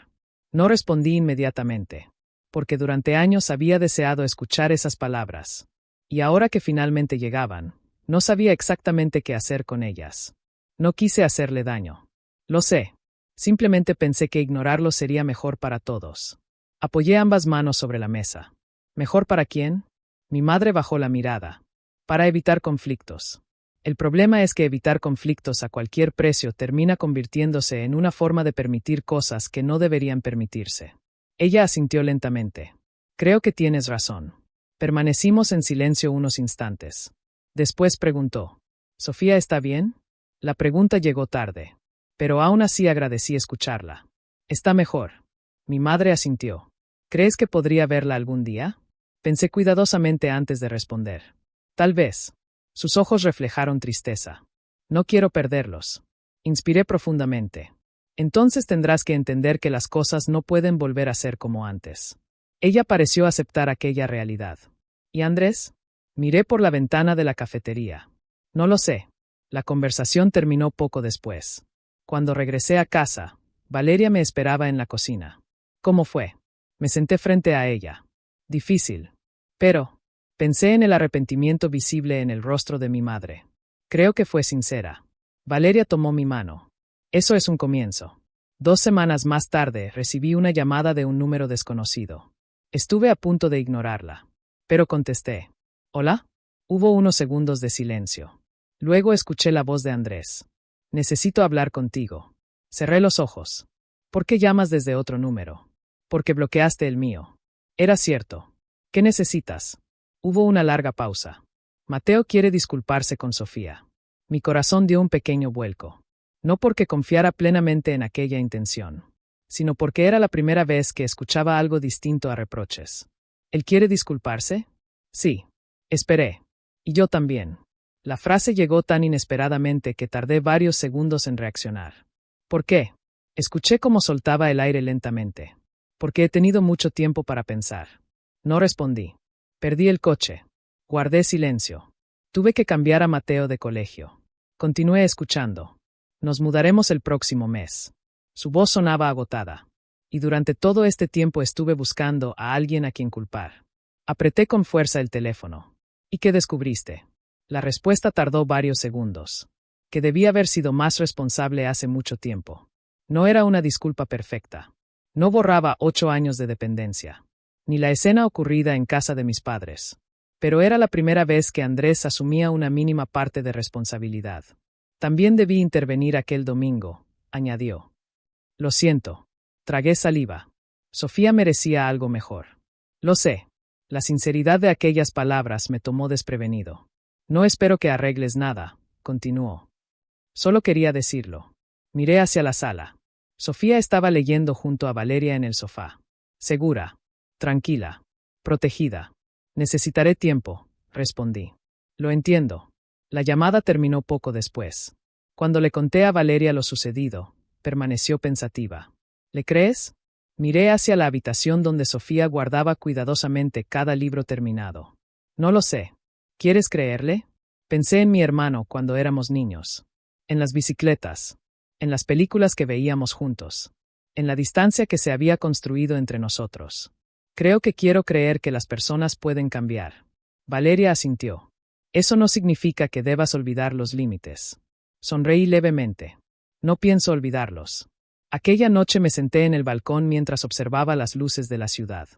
No respondí inmediatamente, porque durante años había deseado escuchar esas palabras. Y ahora que finalmente llegaban, no sabía exactamente qué hacer con ellas. No quise hacerle daño. Lo sé. Simplemente pensé que ignorarlo sería mejor para todos. Apoyé ambas manos sobre la mesa. ¿Mejor para quién? Mi madre bajó la mirada. Para evitar conflictos. El problema es que evitar conflictos a cualquier precio termina convirtiéndose en una forma de permitir cosas que no deberían permitirse. Ella asintió lentamente. Creo que tienes razón. Permanecimos en silencio unos instantes. Después preguntó. ¿Sofía está bien? La pregunta llegó tarde, pero aún así agradecí escucharla. Está mejor. Mi madre asintió. ¿Crees que podría verla algún día? Pensé cuidadosamente antes de responder. Tal vez. Sus ojos reflejaron tristeza. No quiero perderlos. Inspiré profundamente. Entonces tendrás que entender que las cosas no pueden volver a ser como antes. Ella pareció aceptar aquella realidad. ¿Y Andrés? Miré por la ventana de la cafetería. No lo sé. La conversación terminó poco después. Cuando regresé a casa, Valeria me esperaba en la cocina. ¿Cómo fue? Me senté frente a ella. Difícil. Pero, pensé en el arrepentimiento visible en el rostro de mi madre. Creo que fue sincera. Valeria tomó mi mano. Eso es un comienzo. 2 semanas más tarde recibí una llamada de un número desconocido. Estuve a punto de ignorarla. Pero contesté. ¿Hola? Hubo unos segundos de silencio. Luego escuché la voz de Andrés. Necesito hablar contigo. Cerré los ojos. ¿Por qué llamas desde otro número? Porque bloqueaste el mío. Era cierto. ¿Qué necesitas? Hubo una larga pausa. Mateo quiere disculparse con Sofía. Mi corazón dio un pequeño vuelco. No porque confiara plenamente en aquella intención, sino porque era la primera vez que escuchaba algo distinto a reproches. ¿Él quiere disculparse? Sí. Esperé. Y yo también. La frase llegó tan inesperadamente que tardé varios segundos en reaccionar. ¿Por qué? Escuché cómo soltaba el aire lentamente. Porque he tenido mucho tiempo para pensar. No respondí. Perdí el coche. Guardé silencio. Tuve que cambiar a Mateo de colegio. Continué escuchando. Nos mudaremos el próximo mes. Su voz sonaba agotada. Y durante todo este tiempo estuve buscando a alguien a quien culpar. Apreté con fuerza el teléfono. ¿Y qué descubriste? La respuesta tardó varios segundos. Que debía haber sido más responsable hace mucho tiempo. No era una disculpa perfecta. No borraba 8 años de dependencia. Ni la escena ocurrida en casa de mis padres. Pero era la primera vez que Andrés asumía una mínima parte de responsabilidad. También debí intervenir aquel domingo, añadió. Lo siento. Tragué saliva. Sofía merecía algo mejor. Lo sé. La sinceridad de aquellas palabras me tomó desprevenido. No espero que arregles nada, continuó. Solo quería decirlo. Miré hacia la sala. Sofía estaba leyendo junto a Valeria en el sofá. Segura, tranquila, protegida. Necesitaré tiempo, respondí. Lo entiendo. La llamada terminó poco después. Cuando le conté a Valeria lo sucedido, permaneció pensativa. ¿Le crees? Miré hacia la habitación donde Sofía guardaba cuidadosamente cada libro terminado. No lo sé. ¿Quieres creerle? Pensé en mi hermano cuando éramos niños. En las bicicletas. En las películas que veíamos juntos. En la distancia que se había construido entre nosotros. Creo que quiero creer que las personas pueden cambiar. Valeria asintió. Eso no significa que debas olvidar los límites. Sonreí levemente. No pienso olvidarlos. Aquella noche me senté en el balcón mientras observaba las luces de la ciudad.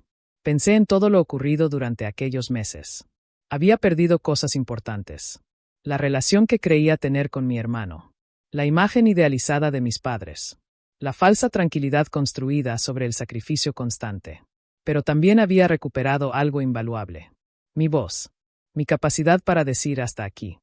Pensé en todo lo ocurrido durante aquellos meses. Había perdido cosas importantes. La relación que creía tener con mi hermano. La imagen idealizada de mis padres. La falsa tranquilidad construida sobre el sacrificio constante. Pero también había recuperado algo invaluable. Mi voz. Mi capacidad para decir hasta aquí.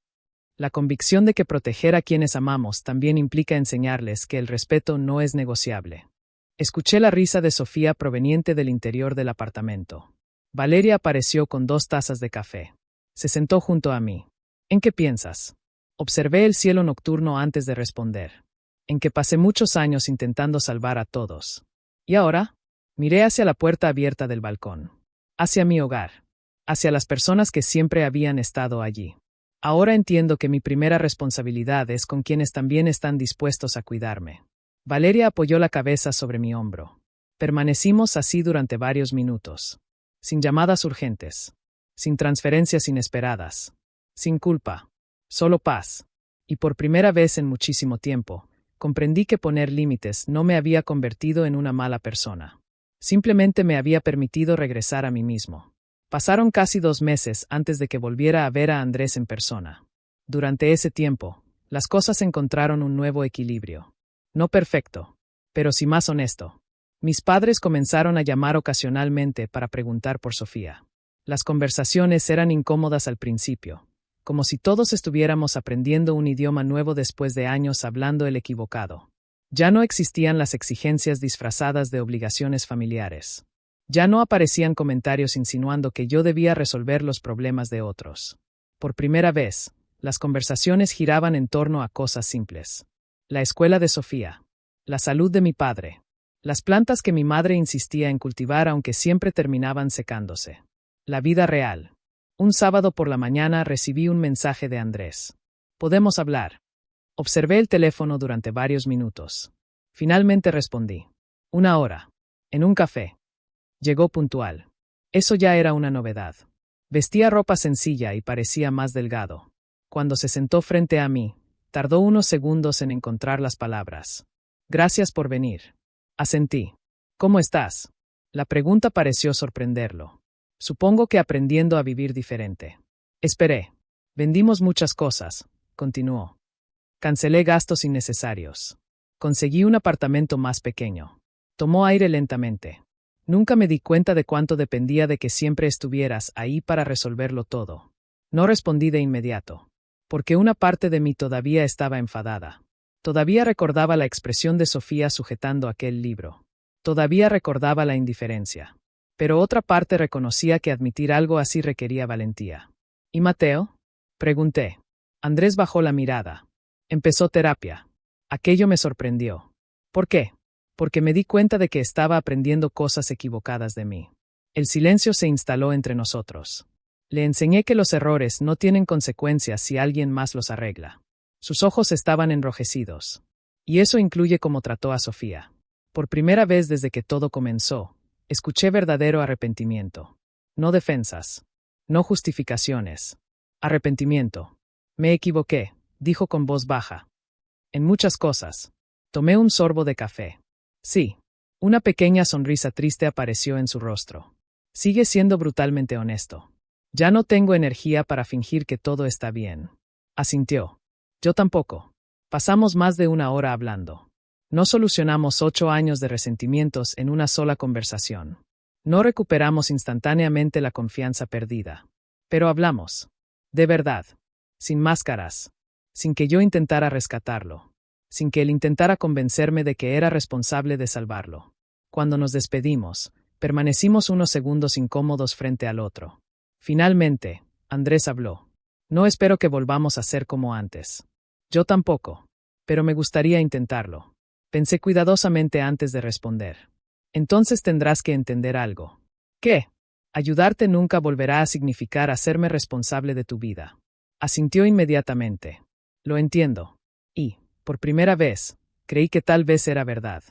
La convicción de que proteger a quienes amamos también implica enseñarles que el respeto no es negociable. Escuché la risa de Sofía proveniente del interior del apartamento. Valeria apareció con 2 tazas de café. Se sentó junto a mí. ¿En qué piensas? Observé el cielo nocturno antes de responder. En que pasé muchos años intentando salvar a todos. ¿Y ahora? Miré hacia la puerta abierta del balcón. Hacia mi hogar. Hacia las personas que siempre habían estado allí. Ahora entiendo que mi primera responsabilidad es con quienes también están dispuestos a cuidarme. Valeria apoyó la cabeza sobre mi hombro. Permanecimos así durante varios minutos. Sin llamadas urgentes. Sin transferencias inesperadas. Sin culpa. Solo paz. Y por primera vez en muchísimo tiempo, comprendí que poner límites no me había convertido en una mala persona. Simplemente me había permitido regresar a mí mismo. Pasaron casi 2 meses antes de que volviera a ver a Andrés en persona. Durante ese tiempo, las cosas encontraron un nuevo equilibrio. No perfecto, pero sí más honesto. Mis padres comenzaron a llamar ocasionalmente para preguntar por Sofía. Las conversaciones eran incómodas al principio, como si todos estuviéramos aprendiendo un idioma nuevo después de años hablando el equivocado. Ya no existían las exigencias disfrazadas de obligaciones familiares. Ya no aparecían comentarios insinuando que yo debía resolver los problemas de otros. Por primera vez, las conversaciones giraban en torno a cosas simples. La escuela de Sofía. La salud de mi padre. Las plantas que mi madre insistía en cultivar aunque siempre terminaban secándose. La vida real. Un sábado por la mañana recibí un mensaje de Andrés. ¿Podemos hablar? Observé el teléfono durante varios minutos. Finalmente respondí. 1 hora. En un café. Llegó puntual. Eso ya era una novedad. Vestía ropa sencilla y parecía más delgado. Cuando se sentó frente a mí, tardó unos segundos en encontrar las palabras. Gracias por venir. Asentí. ¿Cómo estás? La pregunta pareció sorprenderlo. Supongo que aprendiendo a vivir diferente. Esperé. Vendimos muchas cosas, continuó. Cancelé gastos innecesarios. Conseguí un apartamento más pequeño. Tomó aire lentamente. Nunca me di cuenta de cuánto dependía de que siempre estuvieras ahí para resolverlo todo. No respondí de inmediato, porque una parte de mí todavía estaba enfadada. Todavía recordaba la expresión de Sofía sujetando aquel libro. Todavía recordaba la indiferencia. Pero otra parte reconocía que admitir algo así requería valentía. ¿Y Mateo? Pregunté. Andrés bajó la mirada. Empezó terapia. Aquello me sorprendió. ¿Por qué? Porque me di cuenta de que estaba aprendiendo cosas equivocadas de mí. El silencio se instaló entre nosotros. Le enseñé que los errores no tienen consecuencias si alguien más los arregla. Sus ojos estaban enrojecidos. Y eso incluye cómo trató a Sofía. Por primera vez desde que todo comenzó, escuché verdadero arrepentimiento. No defensas. No justificaciones. Arrepentimiento. Me equivoqué, dijo con voz baja. En muchas cosas. Tomé un sorbo de café. Sí. Una pequeña sonrisa triste apareció en su rostro. Sigue siendo brutalmente honesto. Ya no tengo energía para fingir que todo está bien. Asintió. Yo tampoco. Pasamos más de 1 hora hablando. No solucionamos 8 años de resentimientos en una sola conversación. No recuperamos instantáneamente la confianza perdida. Pero hablamos. De verdad. Sin máscaras. Sin que yo intentara rescatarlo. Sin que él intentara convencerme de que era responsable de salvarlo. Cuando nos despedimos, permanecimos unos segundos incómodos frente al otro. Finalmente, Andrés habló. No espero que volvamos a ser como antes. Yo tampoco. Pero me gustaría intentarlo. Pensé cuidadosamente antes de responder. Entonces tendrás que entender algo. ¿Qué? Ayudarte nunca volverá a significar hacerme responsable de tu vida. Asintió inmediatamente. Lo entiendo. Y, por primera vez, creí que tal vez era verdad.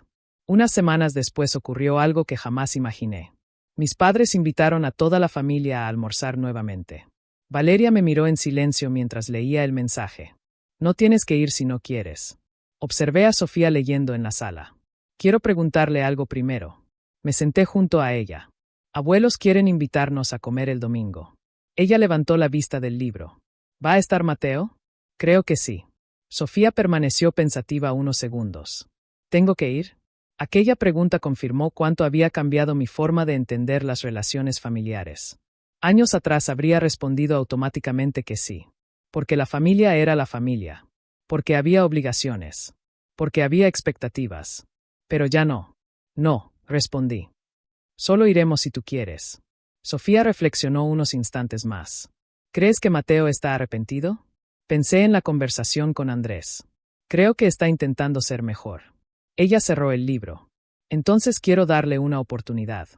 Unas semanas después ocurrió algo que jamás imaginé. Mis padres invitaron a toda la familia a almorzar nuevamente. Valeria me miró en silencio mientras leía el mensaje. No tienes que ir si no quieres. Observé a Sofía leyendo en la sala. Quiero preguntarle algo primero. Me senté junto a ella. Abuelos quieren invitarnos a comer el domingo. Ella levantó la vista del libro. ¿Va a estar Mateo? Creo que sí. Sofía permaneció pensativa unos segundos. ¿Tengo que ir? Aquella pregunta confirmó cuánto había cambiado mi forma de entender las relaciones familiares. Años atrás habría respondido automáticamente que sí. Porque la familia era la familia. Porque había obligaciones. Porque había expectativas. Pero ya no. No, respondí. Solo iremos si tú quieres. Sofía reflexionó unos instantes más. ¿Crees que Mateo está arrepentido? Pensé en la conversación con Andrés. Creo que está intentando ser mejor. Ella cerró el libro. Entonces quiero darle una oportunidad.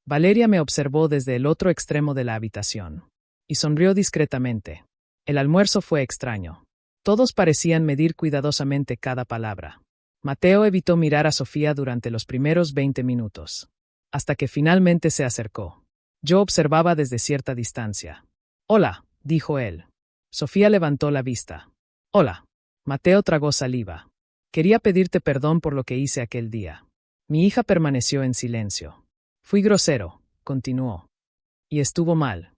Valeria me observó desde el otro extremo de la habitación. Y sonrió discretamente. El almuerzo fue extraño. Todos parecían medir cuidadosamente cada palabra. Mateo evitó mirar a Sofía durante los primeros 20 minutos. Hasta que finalmente se acercó. Yo observaba desde cierta distancia. Hola, dijo él. Sofía levantó la vista. Hola. Mateo tragó saliva. Quería pedirte perdón por lo que hice aquel día. Mi hija permaneció en silencio. Fui grosero, continuó. Y estuvo mal.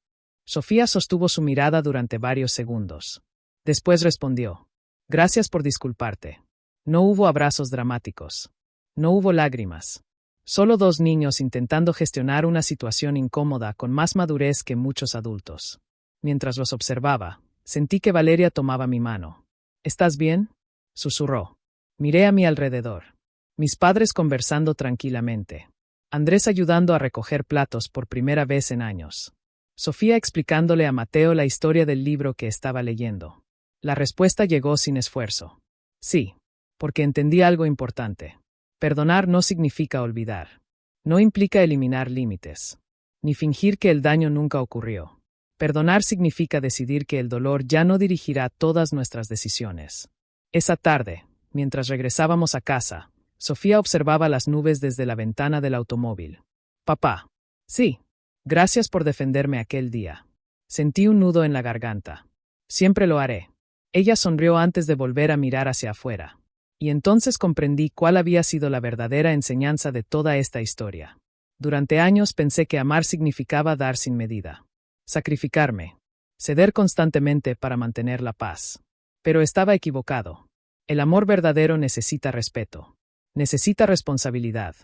Sofía sostuvo su mirada durante varios segundos. Después respondió. Gracias por disculparte. No hubo abrazos dramáticos. No hubo lágrimas. Solo dos niños intentando gestionar una situación incómoda con más madurez que muchos adultos. Mientras los observaba, sentí que Valeria tomaba mi mano. ¿Estás bien? Susurró. Miré a mi alrededor. Mis padres conversando tranquilamente. Andrés ayudando a recoger platos por primera vez en años. Sofía explicándole a Mateo la historia del libro que estaba leyendo. La respuesta llegó sin esfuerzo. Sí, porque entendí algo importante. Perdonar no significa olvidar. No implica eliminar límites. Ni fingir que el daño nunca ocurrió. Perdonar significa decidir que el dolor ya no dirigirá todas nuestras decisiones. Esa tarde, mientras regresábamos a casa, Sofía observaba las nubes desde la ventana del automóvil. Papá. Sí. Gracias por defenderme aquel día. Sentí un nudo en la garganta. Siempre lo haré. Ella sonrió antes de volver a mirar hacia afuera. Y entonces comprendí cuál había sido la verdadera enseñanza de toda esta historia. Durante años pensé que amar significaba dar sin medida. Sacrificarme. Ceder constantemente para mantener la paz. Pero estaba equivocado. El amor verdadero necesita respeto. Necesita responsabilidad.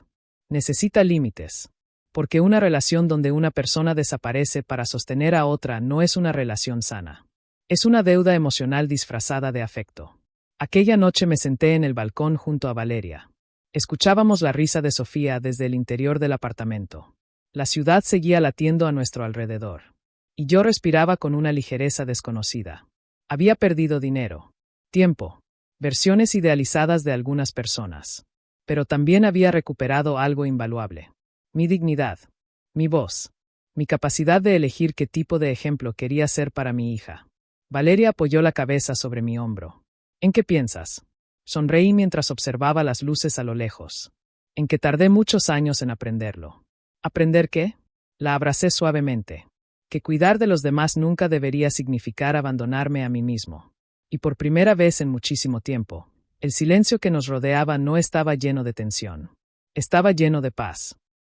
Necesita límites. Porque una relación donde una persona desaparece para sostener a otra no es una relación sana. Es una deuda emocional disfrazada de afecto. Aquella noche me senté en el balcón junto a Valeria. Escuchábamos la risa de Sofía desde el interior del apartamento. La ciudad seguía latiendo a nuestro alrededor. Y yo respiraba con una ligereza desconocida. Había perdido dinero, tiempo, versiones idealizadas de algunas personas. Pero también había recuperado algo invaluable. Mi dignidad, mi voz, mi capacidad de elegir qué tipo de ejemplo quería ser para mi hija. Valeria apoyó la cabeza sobre mi hombro. ¿En qué piensas? Sonreí mientras observaba las luces a lo lejos. En que tardé muchos años en aprenderlo. ¿Aprender qué? La abracé suavemente. Que cuidar de los demás nunca debería significar abandonarme a mí mismo. Y por primera vez en muchísimo tiempo, el silencio que nos rodeaba no estaba lleno de tensión. Estaba lleno de paz.